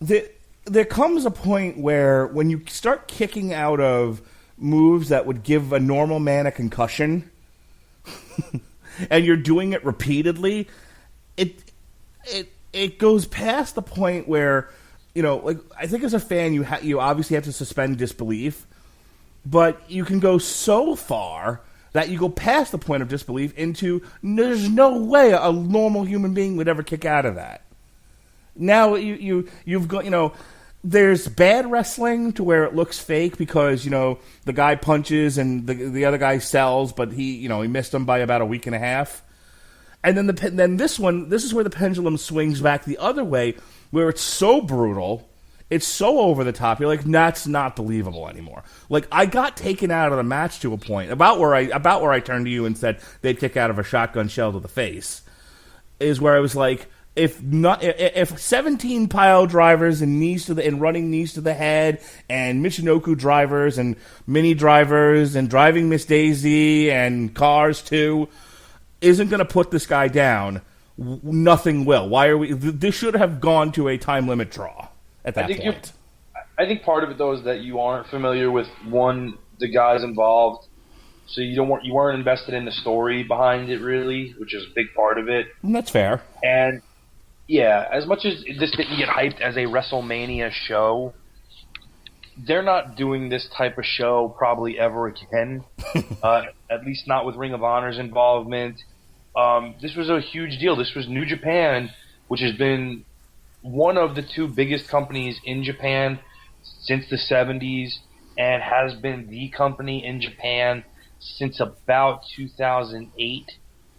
There comes a point where when you start kicking out of moves that would give a normal man a concussion, and you're doing it repeatedly, it goes past the point where, like I think as a fan you obviously have to suspend disbelief. But you can go so far that you go past the point of disbelief into there's no way a normal human being would ever kick out of that. Now you've got there's bad wrestling to where it looks fake because the guy punches and the other guy sells, but he missed him by about a week and a half. And then this is where the pendulum swings back the other way, where it's so brutal. It's so over the top. You're like, that's not believable anymore. Like I got taken out of the match to a point about where I turned to you and said they'd kick out of a shotgun shell to the face. Is where I was like, if 17 pile drivers and running knees to the head and Michinoku drivers and mini drivers and driving Miss Daisy and Cars 2 isn't going to put this guy down, nothing will. Why are we? This should have gone to a time limit draw. At that point. I think part of it though is that you aren't familiar with the guys involved, so you weren't invested in the story behind it really, which is a big part of it. That's fair. And yeah, as much as this didn't get hyped as a WrestleMania show, they're not doing this type of show probably ever again. At least not with Ring of Honor's involvement. This was a huge deal. This was New Japan, which has been one of the two biggest companies in Japan since the 70s and has been the company in Japan since about 2008.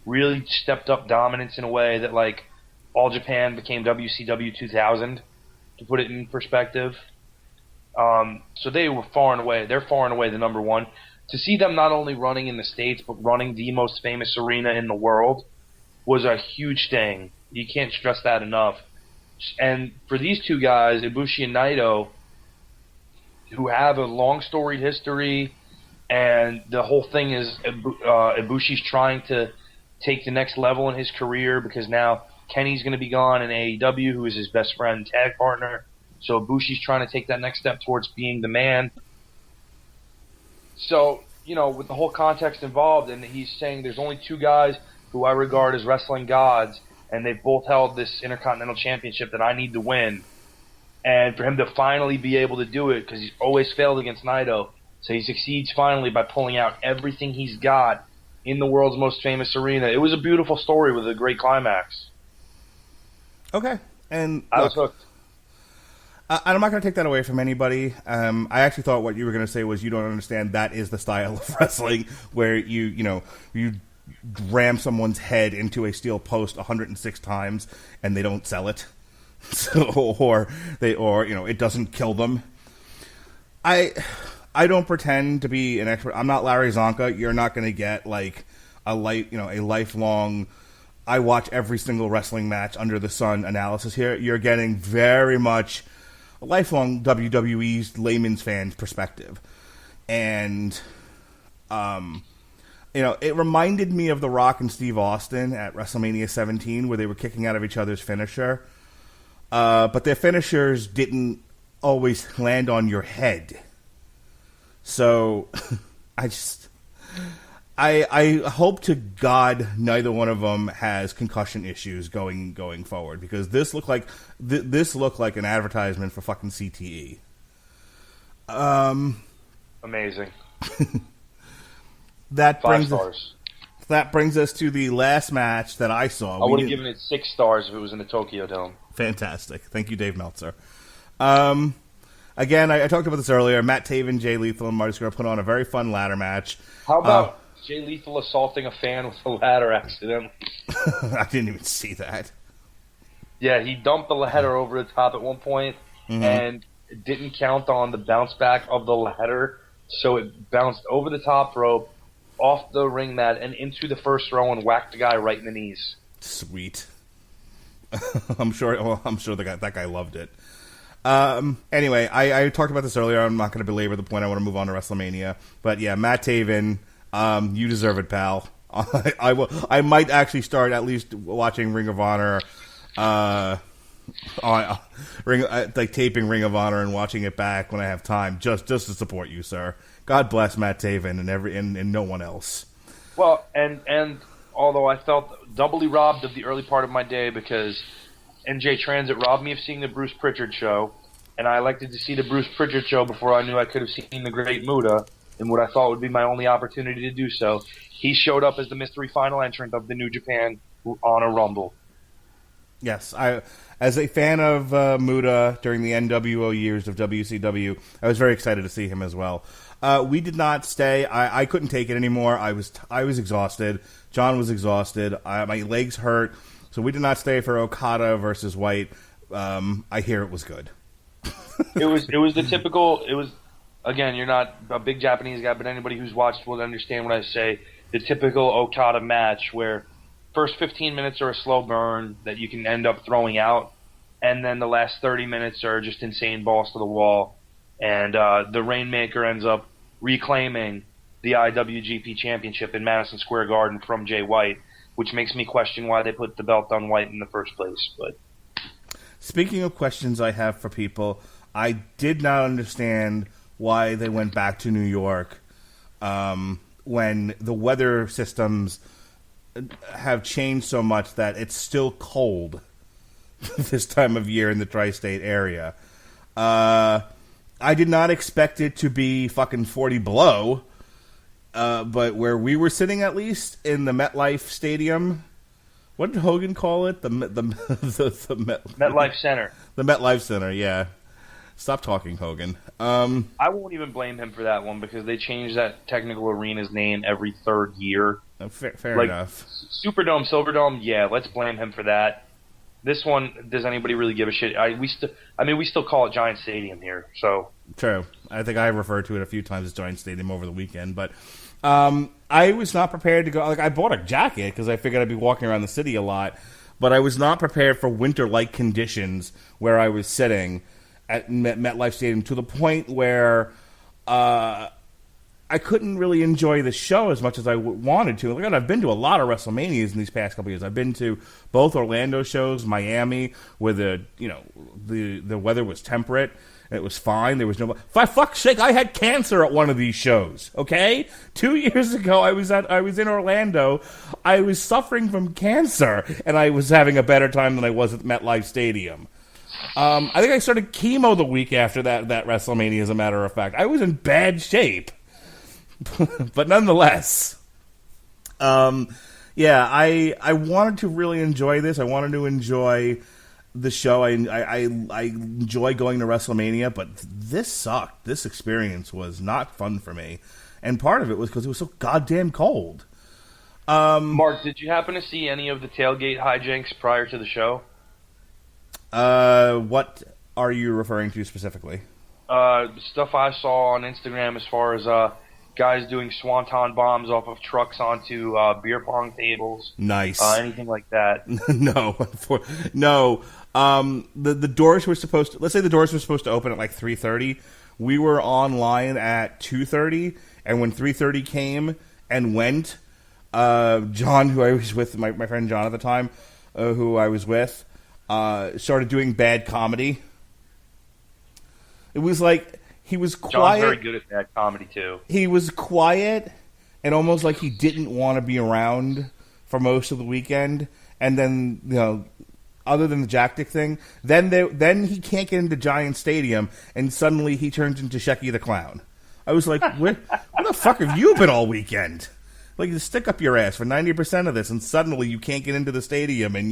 Really stepped up dominance in a way that like All Japan became WCW 2000, to put it in perspective. So they're far and away the number one. To see them not only running in the States but running the most famous arena in the world was a huge thing. You can't stress that enough. And for these two guys, Ibushi and Naito, who have a long storied history, and the whole thing is Ibushi's trying to take the next level in his career because now Kenny's going to be gone in AEW, who is his best friend tag partner. So Ibushi's trying to take that next step towards being the man. So, with the whole context involved, and he's saying there's only two guys who I regard as wrestling gods, and they've both held this Intercontinental Championship that I need to win. And for him to finally be able to do it, because he's always failed against Naito, so he succeeds finally by pulling out everything he's got in the world's most famous arena. It was a beautiful story with a great climax. Okay. And I was hooked. I'm not going to take that away from anybody. I actually thought what you were going to say was you don't understand that is the style of wrestling where you ram someone's head into a steel post 106 times and they don't sell it. or it doesn't kill them. I don't pretend to be an expert. I'm not Larry Zonka. You're not going to get like a lifelong I watch every single wrestling match under the sun analysis here. You're getting very much a lifelong WWE's layman's fan perspective. And it reminded me of The Rock and Steve Austin at WrestleMania 17, where they were kicking out of each other's finisher. But their finishers didn't always land on your head. So, I hope to God neither one of them has concussion issues going forward, because this looked like an advertisement for fucking CTE. Amazing. That 5 stars. That brings us to the last match that I saw. I would have given it 6 stars if it was in the Tokyo Dome. Fantastic. Thank you, Dave Meltzer. Again, I talked about this earlier. Matt Taven, Jay Lethal, and Marty Scurll put on a very fun ladder match. How about Jay Lethal assaulting a fan with a ladder accident? I didn't even see that. Yeah, he dumped the ladder over the top at one point, and it didn't count on the bounce back of the ladder, so it bounced over the top rope, off the ring mat, and into the first row and whacked the guy right in the knees. Sweet. I'm sure that guy loved it. Anyway, I talked about this earlier. I'm not going to belabor the point. I want to move on to WrestleMania. But yeah, Matt Taven, you deserve it, pal. I might actually start at least watching Ring of Honor, taping Ring of Honor and watching it back when I have time, just to support you, sir. God bless Matt Taven and no one else. Well, and although I felt doubly robbed of the early part of my day because NJ Transit robbed me of seeing the Bruce Prichard show, and I elected to see the Bruce Prichard show before I knew I could have seen the Great Muta, in what I thought would be my only opportunity to do so. He showed up as the mystery final entrant of the New Japan Honor Rumble. Yes, as a fan of Muta during the NWO years of WCW, I was very excited to see him as well. We did not stay. I couldn't take it anymore. I was exhausted. John was exhausted. My legs hurt. So we did not stay for Okada versus White. I hear it was good. It was the typical. It was, again, you're not a big Japanese guy, but anybody who's watched will understand what I say. The typical Okada match where first 15 minutes are a slow burn that you can end up throwing out, and then the last 30 minutes are just insane balls to the wall, and the Rainmaker ends up reclaiming the IWGP Championship in Madison Square Garden from Jay White, which makes me question why they put the belt on White in the first place. But speaking of questions I have for people, I did not understand why they went back to New York when the weather systems have changed so much that it's still cold this time of year in the tri-state area. I did not expect it to be fucking 40 below, but where we were sitting, at least in the MetLife Stadium, what did Hogan call it? The MetLife Center. The MetLife Center, yeah. Stop talking, Hogan. I won't even blame him for that one because they change that technical arena's name every third year. Fair enough. Superdome, Silverdome, yeah, let's blame him for that. This one, does anybody really give a shit? We still call it Giant Stadium here, so. True. I think I referred to it a few times as Giant Stadium over the weekend, but I was not prepared to go. Like, I bought a jacket because I figured I'd be walking around the city a lot, but I was not prepared for winter-like conditions where I was sitting at MetLife Stadium, to the point where I couldn't really enjoy the show as much as I wanted to. Like, I've been to a lot of WrestleManias in these past couple years. I've been to both Orlando shows, Miami, where the weather was temperate. It was fine. There was no. For fuck's sake, I had cancer at one of these shows. Okay, 2 years ago, I was in Orlando. I was suffering from cancer, and I was having a better time than I was at MetLife Stadium. I think I started chemo the week after that WrestleMania, as a matter of fact. I was in bad shape. But nonetheless, yeah, I wanted to really enjoy this. I wanted to enjoy the show. I enjoy going to WrestleMania, but this sucked. This experience was not fun for me. And part of it was because it was so goddamn cold. Mark, did you happen to see any of the tailgate hijinks prior to the show? What are you referring to specifically? Stuff I saw on Instagram as far as guys doing swanton bombs off of trucks onto beer pong tables. Nice. Anything like that? No. The doors were supposed to. Let's say the doors were supposed to open at like 3:30. We were online at 2:30, and when 3:30 came and went, John, who I was with, my friend John at the time, who I was with, started doing bad comedy. It was like he was quiet. John's very good at bad comedy, too. He was quiet and almost like he didn't want to be around for most of the weekend. And then, other than the jackdick thing, then he can't get into Giant Stadium, and suddenly he turns into Shecky the Clown. I was like, where the fuck have you been all weekend? Like, you stick up your ass for 90% of this, and suddenly you can't get into the stadium, and,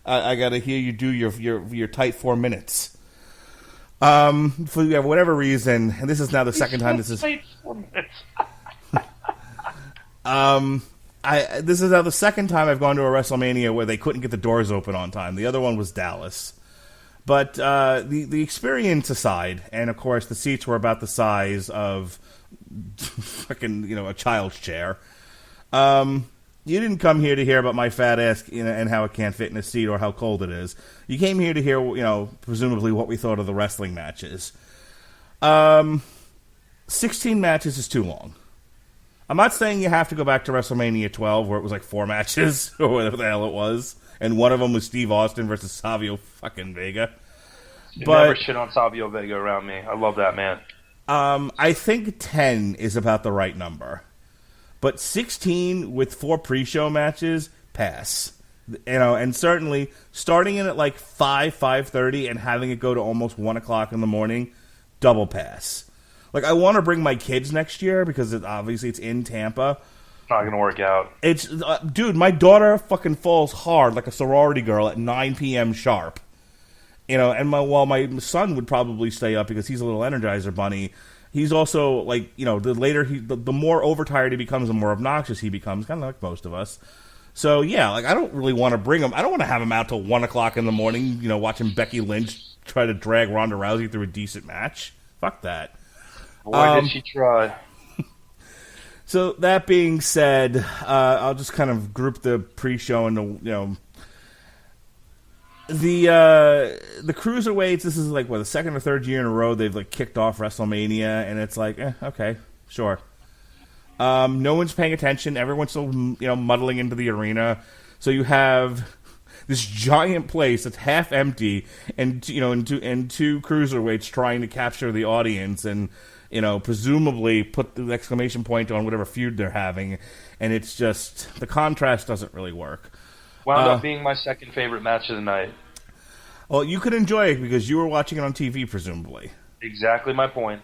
I got to hear you do your tight 4 minutes. For whatever reason, and this is now the second time this is... Tight 4 minutes. This is now the second time I've gone to a WrestleMania where they couldn't get the doors open on time. The other one was Dallas. But the experience aside, and of course the seats were about the size of fucking, a child's chair. You didn't come here to hear about my fat ass and how it can't fit in a seat or how cold it is. You came here to hear, presumably what we thought of the wrestling matches. 16 matches is too long. I'm not saying you have to go back to WrestleMania 12 where it was like 4 matches or whatever the hell it was, and one of them was Steve Austin versus Savio fucking Vega. Never shit on Savio Vega around me. I love that man. I think 10 is about the right number. But 16 with 4 pre-show matches, pass. And certainly starting in at like 5:30 and having it go to almost 1 o'clock in the morning, double pass. Like, I want to bring my kids next year because obviously it's in Tampa. Not going to work out. It's dude, my daughter fucking falls hard like a sorority girl at 9 p.m. sharp. And while my son would probably stay up because he's a little Energizer bunny, he's also like, the more overtired he becomes, the more obnoxious he becomes, kind of like most of us. So yeah, like, I don't really want to bring him. I don't want to have him out till 1 o'clock in the morning, watching Becky Lynch try to drag Ronda Rousey through a decent match. Fuck that. Boy, did she try. So that being said, I'll just kind of group the pre-show into, the cruiserweights. This is like the second or third year in a row they've like kicked off WrestleMania, and it's like, okay, sure. No one's paying attention. Everyone's still muddling into the arena. So you have this giant place that's half empty, and two cruiserweights trying to capture the audience, and presumably put the exclamation point on whatever feud they're having, and it's just the contrast doesn't really work. Wound up being my second favorite match of the night. Well, you could enjoy it because you were watching it on TV, presumably. Exactly my point.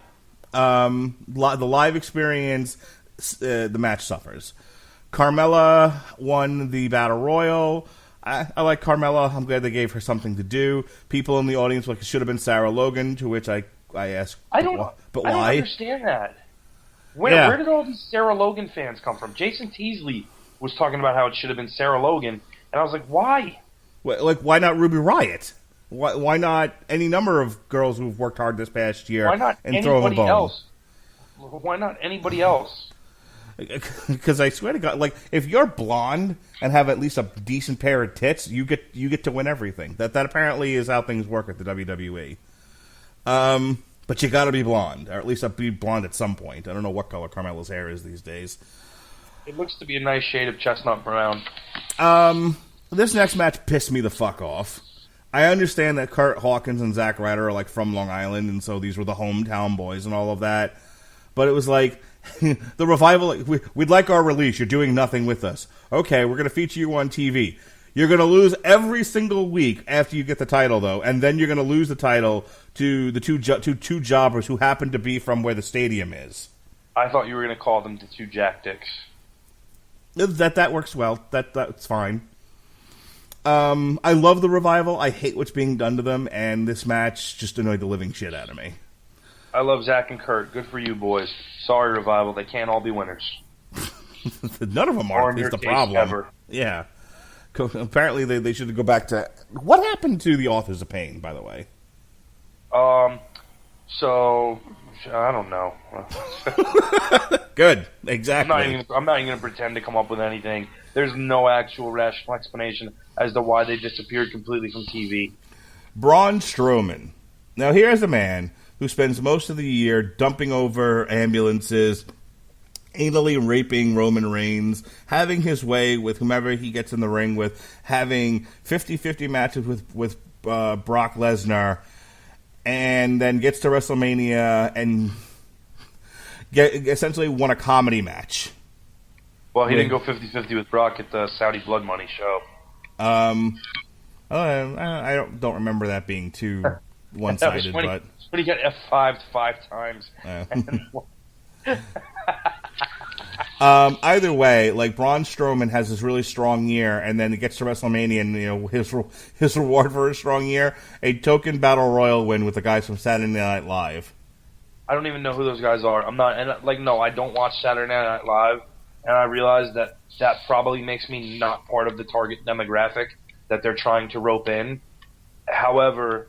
The live experience, the match suffers. Carmella won the Battle Royal. I like Carmella. I'm glad they gave her something to do. People in the audience it should have been Sarah Logan, to which I asked, but why? I don't understand that. Where did all these Sarah Logan fans come from? Jason Teasley was talking about how it should have been Sarah Logan, and I was like, why? Why not Ruby Riott? Why not any number of girls who've worked hard this past year? Why not and throw them a bone? Else? Why not anybody else? Because I swear to God, if you're blonde and have at least a decent pair of tits, you get to win everything. That apparently is how things work at the WWE. But you got to be blonde, or at least be blonde at some point. I don't know what color Carmella's hair is these days. It looks to be a nice shade of chestnut brown. This next match pissed me the fuck off. I understand that Kurt Hawkins and Zack Ryder are from Long Island, and so these were the hometown boys and all of that. But it was like, the Revival, we'd like our release. You're doing nothing with us. Okay, we're going to feature you on TV. You're going to lose every single week after you get the title, though, and then you're going to lose the title to the two jobbers who happen to be from where the stadium is. I thought you were going to call them the two jackdicks. That works well. That's fine. I love the Revival. I hate what's being done to them, and this match just annoyed the living shit out of me. I love Zach and Kurt. Good for you, boys. Sorry, Revival. They can't all be winners. None of them are. Is the problem. Ever. Yeah. Apparently, they should go back to... What happened to the Authors of Pain, by the way? So... I don't know. Good. Exactly. I'm not even going to pretend to come up with anything. There's no actual rational explanation as to why they disappeared completely from TV. Braun Strowman. Now, here's a man who spends most of the year dumping over ambulances anally raping Roman Reigns, having his way with whomever he gets in the ring with, having 50-50 matches with Brock Lesnar, and then gets to WrestleMania and essentially won a comedy match. Well, he didn't go 50-50 with Brock at the Saudi Blood Money show. I don't remember that being too one-sided, but when he got F5'd 5 times. Either way, like Braun Strowman has this really strong year, and then it gets to WrestleMania, and his reward for a strong year, a token battle royal win with the guys from Saturday Night Live. I don't even know who those guys are. I don't watch Saturday Night Live, and I realize that probably makes me not part of the target demographic that they're trying to rope in. However,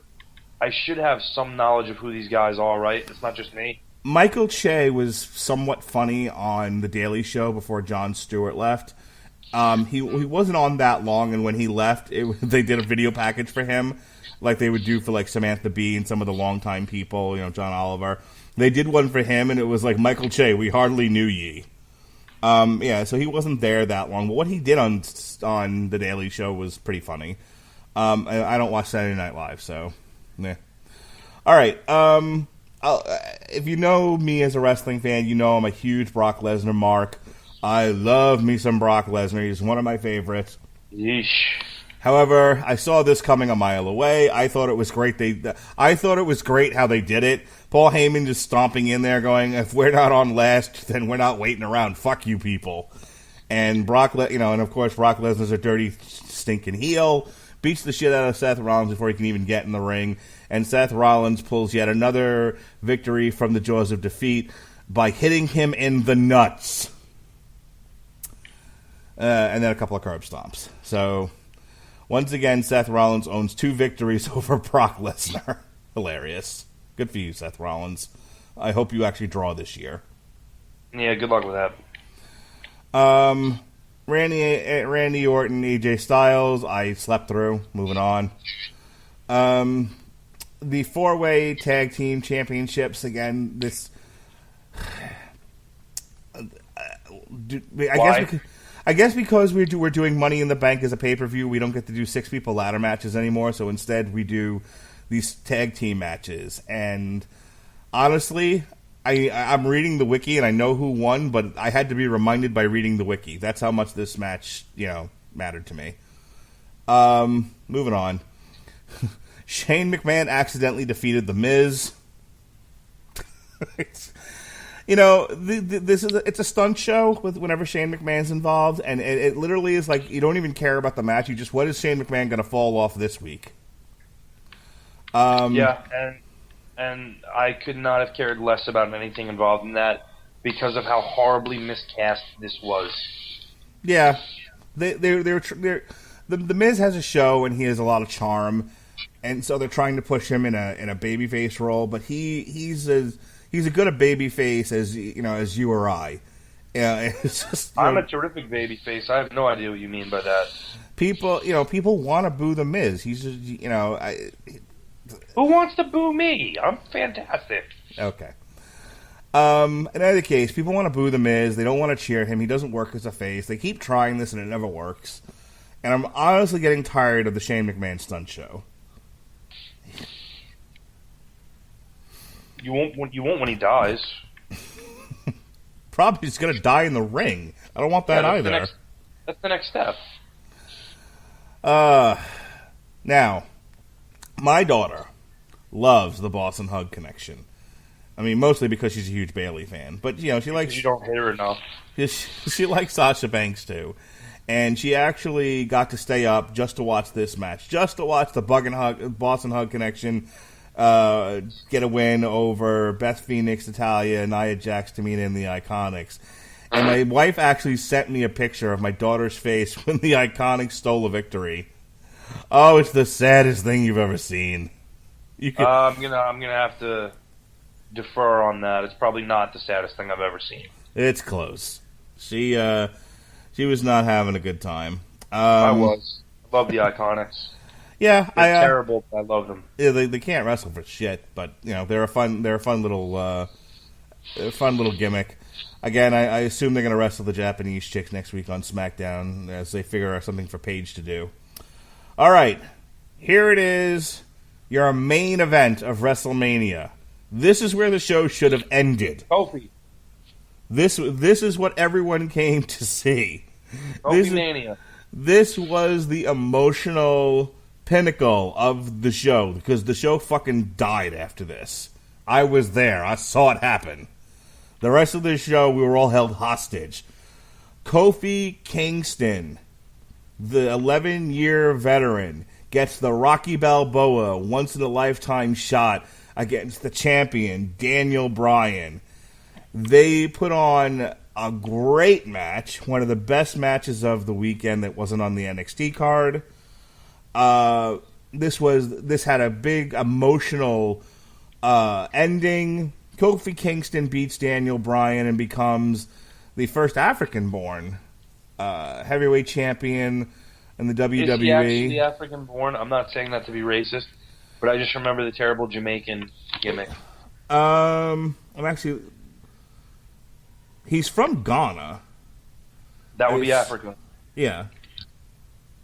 I should have some knowledge of who these guys are, right? It's not just me. Michael Che was somewhat funny on The Daily Show before Jon Stewart left. He wasn't on that long, and when he left, they did a video package for him, like they would do for like Samantha Bee and some of the longtime people, John Oliver. They did one for him, and it was like, Michael Che, we hardly knew ye. So he wasn't there that long, but what he did on The Daily Show was pretty funny. I don't watch Saturday Night Live, so yeah. All right. If you know me as a wrestling fan, you know I'm a huge Brock Lesnar mark. I love me some Brock Lesnar. He's one of my favorites. Yeesh. However, I saw this coming a mile away. I thought it was great. I thought it was great how they did it. Paul Heyman just stomping in there, going, "If we're not on last, then we're not waiting around. Fuck you, people." And and of course, Brock Lesnar's a dirty, stinking heel. Beats the shit out of Seth Rollins before he can even get in the ring. And Seth Rollins pulls yet another victory from the jaws of defeat by hitting him in the nuts. And then a couple of curb stomps. So, once again, Seth Rollins owns 2 victories over Brock Lesnar. Hilarious. Good for you, Seth Rollins. I hope you actually draw this year. Yeah, good luck with that. Randy Orton, AJ Styles, I slept through. Moving on. The 4-way tag team championships, again, this... I guess because we're doing Money in the Bank as a pay-per-view, we don't get to do 6-people ladder matches anymore, so instead we do these tag team matches. And honestly, I'm reading the wiki and I know who won, but I had to be reminded by reading the wiki. That's how much this match, mattered to me. Moving on. Shane McMahon accidentally defeated The Miz. It's a stunt show whenever Shane McMahon's involved, and it literally is like you don't even care about the match. You just, what is Shane McMahon going to fall off this week? And I could not have cared less about anything involved in that because of how horribly miscast this was. Yeah, the Miz has a show and he has a lot of charm, and so they're trying to push him in a babyface role, but he's as good a babyface as as you or I. It's just, I'm a terrific babyface. I have no idea what you mean by that. People want to boo the Miz. He's just, who wants to boo me? I'm fantastic. Okay. In either case, people want to boo the Miz. They don't want to cheer him. He doesn't work as a face. They keep trying this and it never works. And I'm honestly getting tired of the Shane McMahon stunt show. You won't when he dies. Probably just going to die in the ring. I don't want that either. That's the next step. Now, my daughter loves the Boston Hug Connection. I mean, mostly because she's a huge Bayley fan. But, she likes... You don't hate her enough. She likes Sasha Banks, too. And she actually got to stay up just to watch this match. Just to watch the Boston Hug Connection get a win over Beth Phoenix, Natalya, Nia Jax, Tamina, and the Iconics. And my wife actually sent me a picture of my daughter's face when the Iconics stole a victory. Oh, it's the saddest thing you've ever seen. I'm gonna have to defer on that. It's probably not the saddest thing I've ever seen. It's close. She was not having a good time. I was. I love the Iconics. Yeah, they're terrible, but I love them. Yeah, they can't wrestle for shit, but they're a fun little gimmick. Again, I assume they're going to wrestle the Japanese chicks next week on SmackDown as they figure out something for Paige to do. All right, here it is, your main event of WrestleMania. This is where the show should have ended. Kofi. This is what everyone came to see. Kofi Mania. This was the emotional pinnacle of the show because the show fucking died after this. I was there. I saw it happen. The rest of the show, we were all held hostage. Kofi Kingston, the 11-year veteran, gets the Rocky Balboa once-in-a-lifetime shot against the champion, Daniel Bryan. They put on a great match, one of the best matches of the weekend that wasn't on the NXT card. This had a big emotional ending. Kofi Kingston beats Daniel Bryan and becomes the first African-born heavyweight champion in the WWE. Is he actually African-born? I'm not saying that to be racist, but I just remember the terrible Jamaican gimmick. He's from Ghana. That would be Africa. Yeah.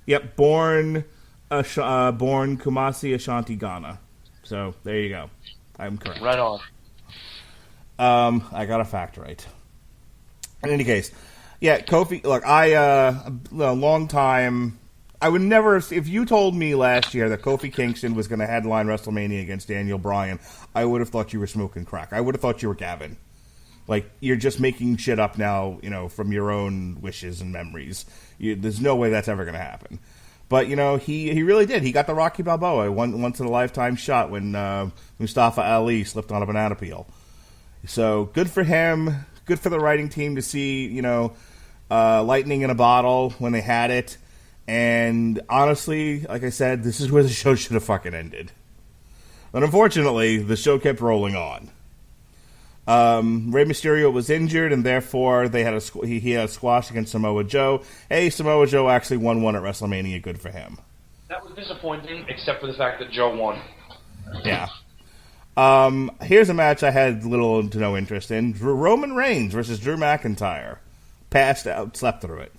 Yep, born Kumasi, Ashanti, Ghana. So, there you go. I'm correct. Right on. I got a fact right. In any case, yeah, Kofi, look, a long time, I would never, if you told me last year that Kofi Kingston was going to headline WrestleMania against Daniel Bryan, I would have thought you were smoking crack. I would have thought you were Gavin. Like, you're just making shit up now, from your own wishes and memories. There's no way that's ever going to happen. But, he really did. He got the Rocky Balboa, once-in-a-lifetime shot when Mustafa Ali slipped on a banana peel. So, good for him. Good for the writing team to see, lightning in a bottle when they had it. And, honestly, like I said, this is where the show should have fucking ended. But, unfortunately, the show kept rolling on. Rey Mysterio was injured, and therefore he had a squash against Samoa Joe. Hey, Samoa Joe actually won one at WrestleMania. Good for him. That was disappointing, except for the fact that Joe won. Yeah. Here's a match I had little to no interest in. Roman Reigns versus Drew McIntyre. Passed out, slept through it.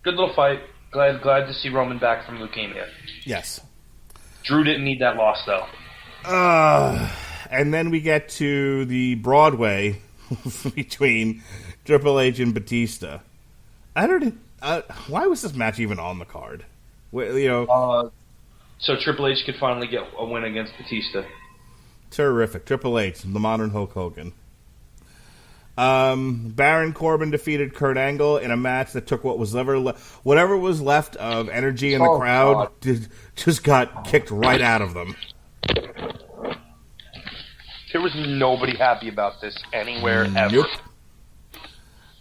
Good little fight. Glad to see Roman back from leukemia. Yes. Drew didn't need that loss, though. And then we get to the Broadway between Triple H and Batista. Why was this match even on the card? So Triple H could finally get a win against Batista. Terrific. Triple H, the modern Hulk Hogan. Baron Corbin defeated Kurt Angle in a match that took whatever was left of energy in the crowd just got kicked right out of them. There was nobody happy about this anywhere ever. Nope.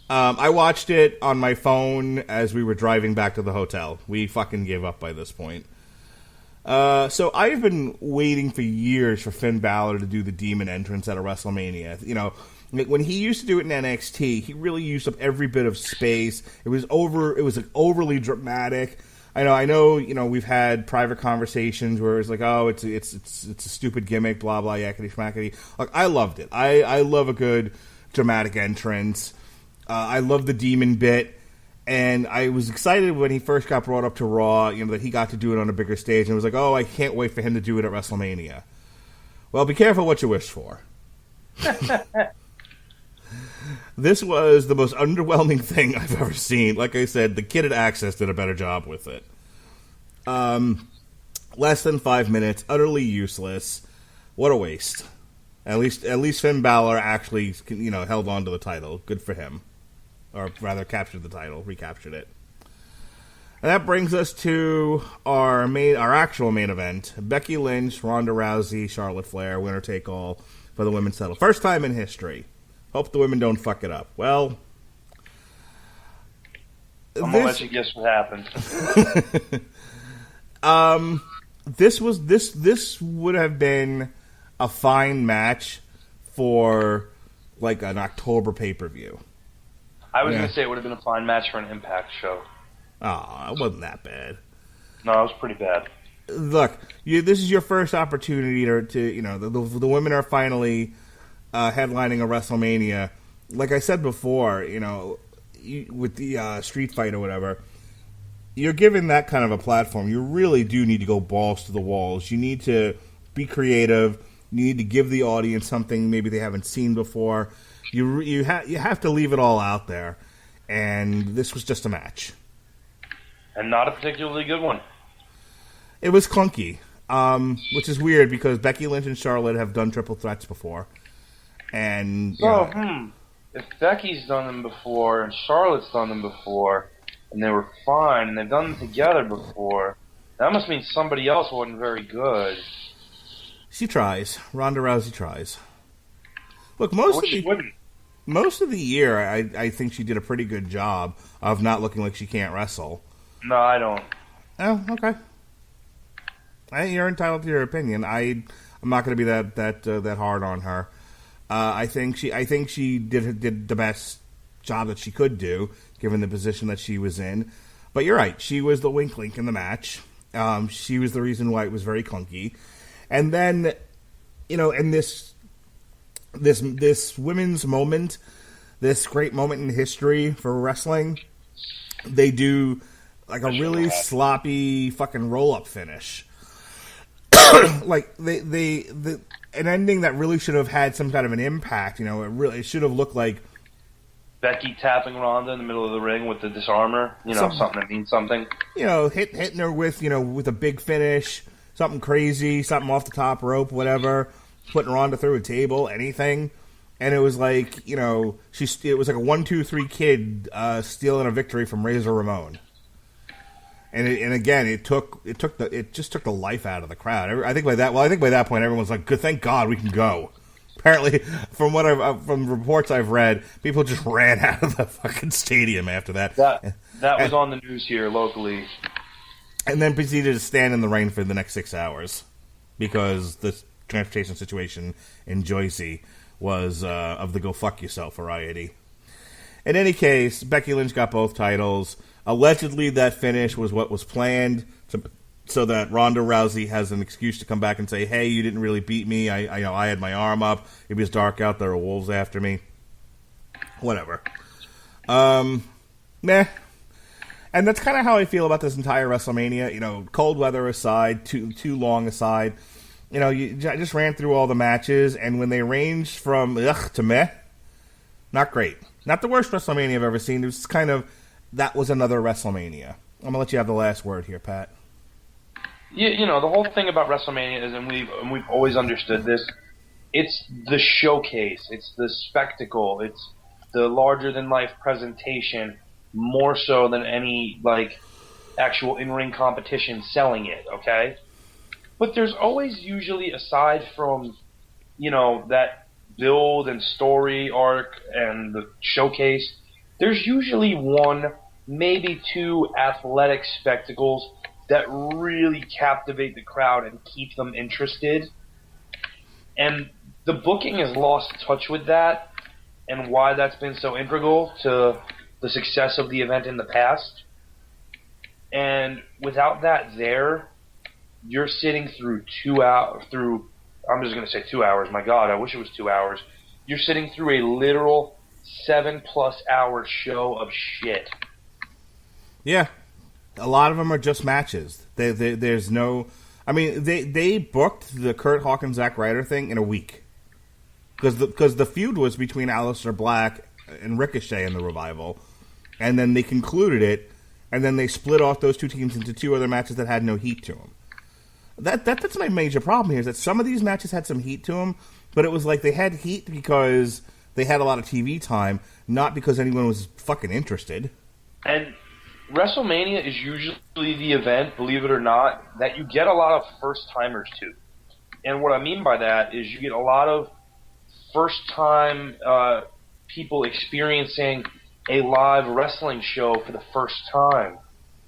I watched it on my phone as we were driving back to the hotel. We fucking gave up by this point. So I've been waiting for years for Finn Balor to do the demon entrance at a WrestleMania. When he used to do it in NXT, he really used up every bit of space. It was overly dramatic. I know. We've had private conversations where it's like, oh, it's a stupid gimmick, blah blah, yakety schmackety. Like, I loved it. I love a good dramatic entrance. I love the demon bit, and I was excited when he first got brought up to Raw. That he got to do it on a bigger stage, and it was like, oh, I can't wait for him to do it at WrestleMania. Well, be careful what you wish for. This was the most underwhelming thing I've ever seen. Like I said, the kid at Access did a better job with it. Less than 5 minutes, utterly useless. What a waste. At least Finn Balor actually, held on to the title. Good for him. Or rather, captured the title, recaptured it. And that brings us to our actual main event. Becky Lynch, Ronda Rousey, Charlotte Flair, winner take all for the women's title. First time in history. Hope the women don't fuck it up. Well, I'm gonna let you guess what happened. This would have been a fine match for like an October pay-per-view. I was gonna say it would have been a fine match for an Impact show. Oh, it wasn't that bad. No, it was pretty bad. Look, this is your first opportunity to the women are finally headlining a WrestleMania, like I said before, with the street fight or whatever, you're given that kind of a platform. You really do need to go balls to the walls. You need to be creative. You need to give the audience something maybe they haven't seen before. You have to leave it all out there. And this was just a match. And not a particularly good one. It was clunky, which is weird because Becky Lynch and Charlotte have done triple threats before. And if Becky's done them before and Charlotte's done them before, and they were fine, and they've done them together before, that must mean somebody else wasn't very good. She tries. Ronda Rousey tries. Look, most of the year, I think she did a pretty good job of not looking like she can't wrestle. No, I don't. Oh, okay. You're entitled to your opinion. I'm not going to be that hard on her. I think she did the best job that she could do, given the position that she was in. But you're right. She was the wink link in the match. She was the reason why it was very clunky. And then, in this women's moment, this great moment in history for wrestling, they do like a really sloppy fucking roll-up finish. Like an ending that really should have had some kind of an impact. It should have looked like Becky tapping Ronda in the middle of the ring with the disarmer. Something that means something. Hitting her with with a big finish, something crazy, something off the top rope, whatever. Putting Ronda through a table, anything. And it was like it was like a 1-2-3 kid stealing a victory from Razor Ramon. And again, it just took the life out of the crowd. I think by that point, everyone's like, "Good, thank God we can go." Apparently, from reports I've read, people just ran out of the fucking stadium after that. That was on the news here locally. And then proceeded to stand in the rain for the next 6 hours because the transportation situation in Jersey was of the go fuck yourself variety. In any case, Becky Lynch got both titles. Allegedly, that finish was what was planned, so that Ronda Rousey has an excuse to come back and say, "Hey, you didn't really beat me. I had my arm up. It was dark out. There were wolves after me." Whatever. Meh. And that's kind of how I feel about this entire WrestleMania. Cold weather aside, too long aside. I just ran through all the matches, and when they ranged from ugh to meh, not great. Not the worst WrestleMania I've ever seen. It was kind of, that was another WrestleMania. I'm going to let you have the last word here, Pat. The whole thing about WrestleMania is, and we've always understood this, it's the showcase. It's the spectacle. It's the larger-than-life presentation, more so than any, actual in-ring competition selling it, okay? But there's always usually, aside from, that build and story arc and the showcase, there's usually one, maybe two athletic spectacles that really captivate the crowd and keep them interested. And the booking has lost touch with that, and why that's been so integral to the success of the event in the past. And without that there, you're sitting through I'm just going to say 2 hours. My God, I wish it was 2 hours. You're sitting through a literal 7+ hour show of shit. Yeah. A lot of them are just matches. There's no... I mean, they booked the Kurt Hawkins, Zack Ryder thing in a week. Because the feud was between Aleister Black and Ricochet in the Revival. And then they concluded it, and then they split off those two teams into two other matches that had no heat to them. That's my major problem here, is that some of these matches had some heat to them, but it was like they had heat because they had a lot of TV time, not because anyone was fucking interested. And WrestleMania is usually the event, believe it or not, that you get a lot of first-timers to. And what I mean by that is you get a lot of first-time people experiencing a live wrestling show for the first time.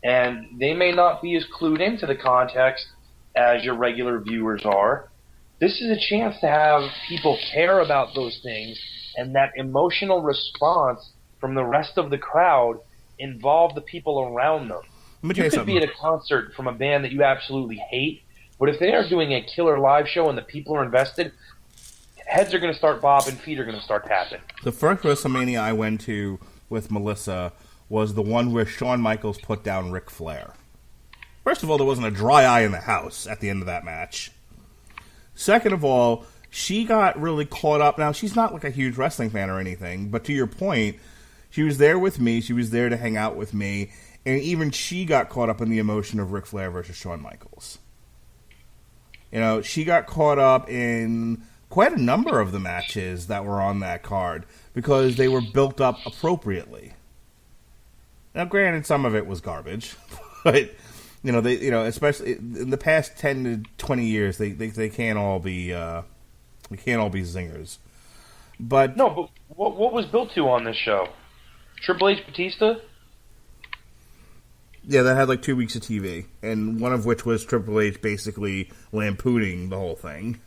And they may not be as clued into the context as your regular viewers are. This is a chance to have people care about those things, and that emotional response from the rest of the crowd involve the people around them. You could be at a concert from a band that you absolutely hate, but if they are doing a killer live show and the people are invested, heads are going to start bobbing, feet are going to start tapping. The first WrestleMania I went to with Melissa was the one where Shawn Michaels put down Ric Flair. First of all, there wasn't a dry eye in the house at the end of that match. Second of all, she got really caught up. Now, she's not like a huge wrestling fan or anything, but to your point, she was there with me. She was there to hang out with me. And even she got caught up in the emotion of Ric Flair versus Shawn Michaels. You know, she got caught up in quite a number of the matches that were on that card because they were built up appropriately. Now, granted, some of it was garbage, but you know, especially in the past 10 to 20 years, they can't all be zingers. But what was built to on this show? Triple H Batista? Yeah, that had like 2 weeks of TV, and one of which was Triple H basically lampooning the whole thing.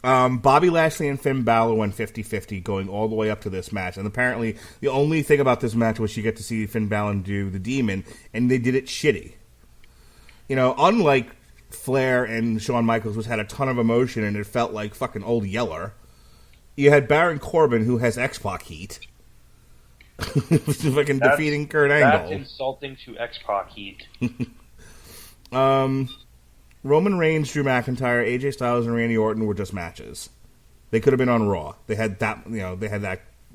Bobby Lashley and Finn Balor went 50-50 going all the way up to this match. And apparently the only thing about this match was you get to see Finn Balor do the Demon, and they did it shitty. You know, unlike Flair and Shawn Michaels, which had a ton of emotion and it felt like fucking Old Yeller, you had Baron Corbin, who has X-Pac heat. Fucking defeating Kurt Angle. That's insulting to X-Pac heat. Roman Reigns, Drew McIntyre, AJ Styles, and Randy Orton were just matches. They could have been on Raw. They had that,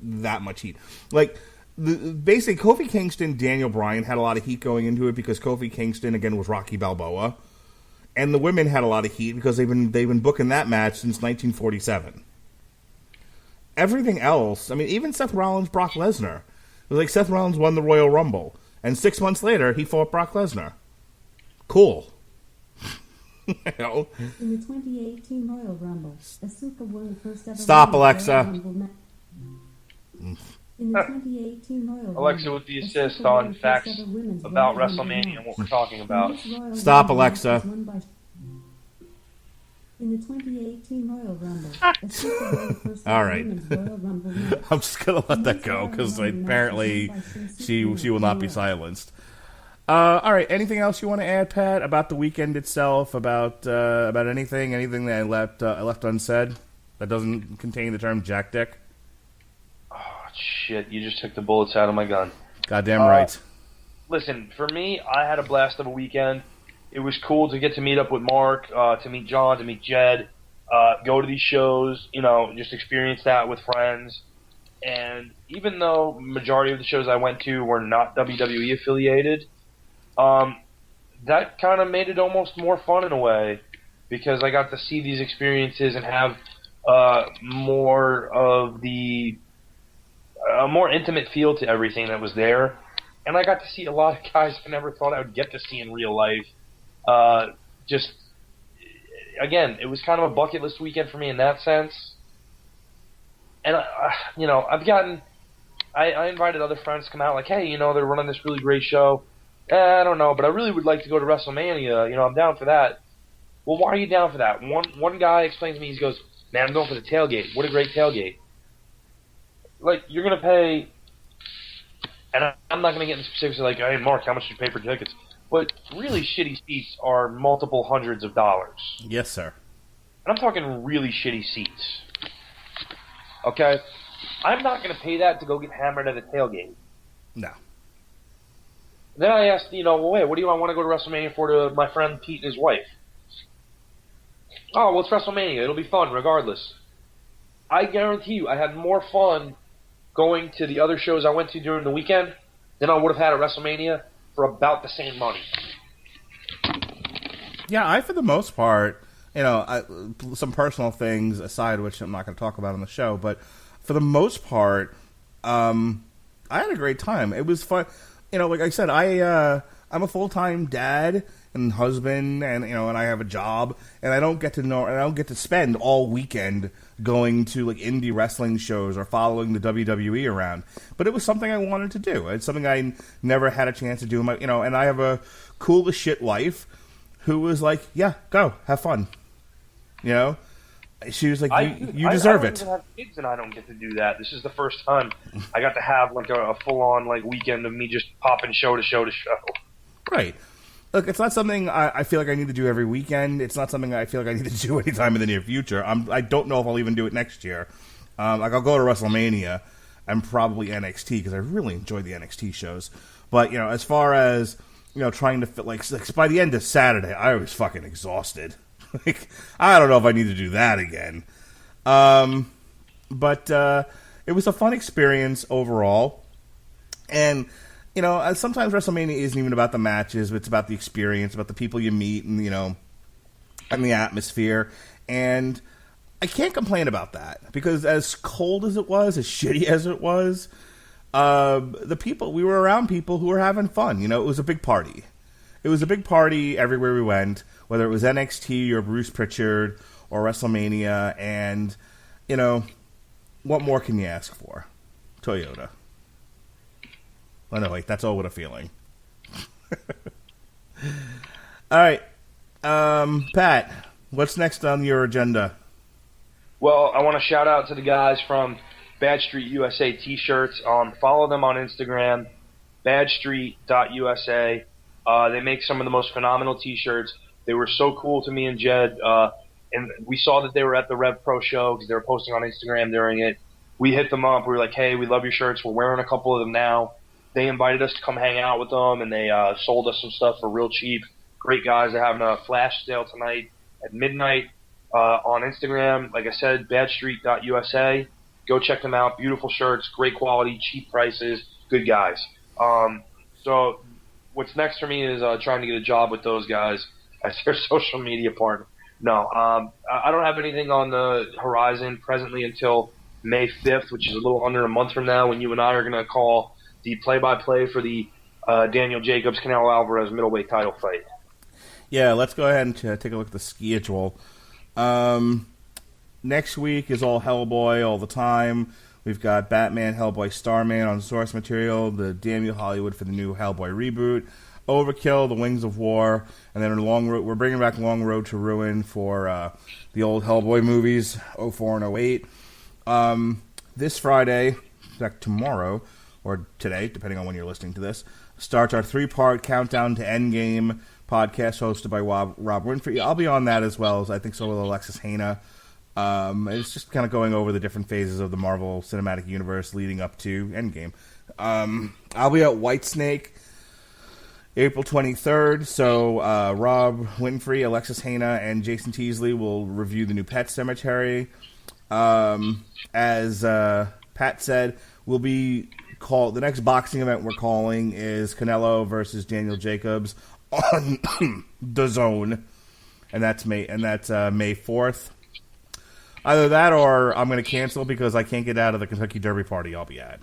that much heat. Like, basically, Kofi Kingston, Daniel Bryan had a lot of heat going into it because Kofi Kingston again was Rocky Balboa, and the women had a lot of heat because they've been booking that match since 1947. Everything else, I mean, even Seth Rollins, Brock Lesnar, it was like Seth Rollins won the Royal Rumble, and 6 months later he fought Brock Lesnar. Cool. In the 2018 Royal Rumble, Asuka won the first ever. Stop, Alexa. In the 2018 Royal Rumble, Alexa with the assist on facts about WrestleMania and what we're talking about. Stop, Alexa. In the 2018 Royal Rumble, Asuka won the first All right. Women's Royal Rumble match. I'm just going to let that go because apparently she will not be silenced. All right. Anything else you want to add, Pat, about the weekend itself? About anything that I left unsaid that doesn't contain the term jackdick? Oh shit! You just took the bullets out of my gun. Goddamn right. Listen, for me, I had a blast of a weekend. It was cool to get to meet up with Mark, to meet John, to meet Jed, go to these shows. You know, just experience that with friends. And even though majority of the shows I went to were not WWE affiliated. That kind of made it almost more fun in a way because I got to see these experiences and have more of a more intimate feel to everything that was there. And I got to see a lot of guys I never thought I would get to see in real life. Just, again, it was kind of a bucket list weekend for me in that sense. And, I invited other friends to come out like, hey, they're running this really great show. I don't know, but I really would like to go to WrestleMania. I'm down for that. Well, why are you down for that? One guy explains to me, he goes, man, I'm going for the tailgate. What a great tailgate. Like, you're going to pay, and I'm not going to get into specifics like, hey, Mark, how much did you pay for tickets? But really shitty seats are multiple hundreds of dollars. Yes, sir. And I'm talking really shitty seats. Okay? I'm not going to pay that to go get hammered at a tailgate. No. Then I asked, wait, what do I want to go to WrestleMania for to my friend Pete and his wife? Oh, well, it's WrestleMania. It'll be fun regardless. I guarantee you I had more fun going to the other shows I went to during the weekend than I would have had at WrestleMania for about the same money. Yeah, for the most part, some personal things aside, which I'm not going to talk about on the show, but for the most part, I had a great time. It was fun. Like I said, I'm a full-time dad and husband, and and I have a job, and I don't get to spend all weekend going to like indie wrestling shows or following the WWE around. But it was something I wanted to do. It's something I never had a chance to do. And I have a cool as shit wife who was like, "Yeah, go have fun." She was like, "You deserve it." I don't even have kids, and I don't get to do that. This is the first time I got to have like a full-on like weekend of me just popping show to show to show. Right. Look, it's not something I feel like I need to do every weekend. It's not something I feel like I need to do anytime in the near future. I don't know if I'll even do it next year. Like, I'll go to Wrestlemania and probably NXT because I really enjoy the NXT shows. But, you know, as far as, you know, trying to fit, like by the end of Saturday, I was fucking exhausted. Like, I don't know if I need to do that again. But it was a fun experience overall. And, you know, sometimes WrestleMania isn't even about the matches, but it's about the experience, about the people you meet, and, you know, and the atmosphere. And I can't complain about that, because as cold as it was, as shitty as it was, we were around people who were having fun. You know, it was a big party. It was a big party everywhere we went, whether it was NXT or Bruce Prichard or WrestleMania, and, you know, what more can you ask for? Toyota. Oh, no, wait, that's all with a feeling. All right. Pat, what's next on your agenda? Well, I want to shout out to the guys from Bad Street USA T-shirts. Follow them on Instagram, badstreet.usa. They make some of the most phenomenal T-shirts. They were so cool to me and Jed. And we saw that they were at the Revpro show because they were posting on Instagram during it. We hit them up. We were like, hey, we love your shirts. We're wearing a couple of them now. They invited us to come hang out with them, and they sold us some stuff for real cheap. Great guys. They're having a flash sale tonight at midnight on Instagram. Like I said, badstreet.usa. Go check them out. Beautiful shirts, great quality, cheap prices, good guys. So what's next for me is trying to get a job with those guys as their social media partner. No, I don't have anything on the horizon presently until May 5th, which is a little under a month from now, when you and I are going to call the play-by-play for the Daniel Jacobs, Canelo Alvarez middleweight title fight. Yeah, let's go ahead and take a look at the schedule. Next week is all Hellboy all the time. We've got Batman, Hellboy, Starman on source material, the Damn You Hollywood for the new Hellboy reboot, Overkill, The Wings of War, and then we're bringing back Long Road to Ruin for the old Hellboy movies, 04 and 08. This Friday, in fact tomorrow, or today, depending on when you're listening to this, starts our 3-part Countdown to Endgame podcast hosted by Rob Winfrey. I'll be on that as well, as I think so will Alexis Hana. It's just kind of going over the different phases of the Marvel Cinematic Universe leading up to Endgame. I'll be at Whitesnake April 23rd, so Rob Winfrey, Alexis Hana, and Jason Teasley will review the new Pet Sematary. As Pat said, we'll be the next boxing event we're calling is Canelo versus Daniel Jacobs on the Zone, and that's May 4th. Either that or I'm going to cancel because I can't get out of the Kentucky Derby party I'll be at.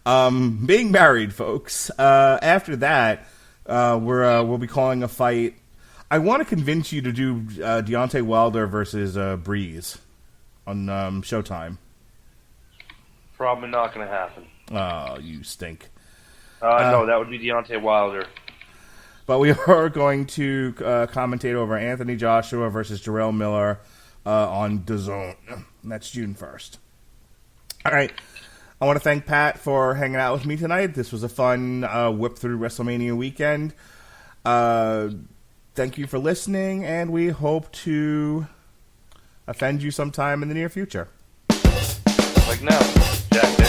Being married, folks. After that, we'll be calling a fight. I want to convince you to do Deontay Wilder versus Breeze on Showtime. Probably not going to happen. Oh, you stink. No, that would be Deontay Wilder. But we are going to commentate over Anthony Joshua versus Jarrell Miller on DAZN. That's June 1st. All right. I want to thank Pat for hanging out with me tonight. This was a fun whip through WrestleMania weekend. Thank you for listening, and we hope to offend you sometime in the near future. Like now, jackdick.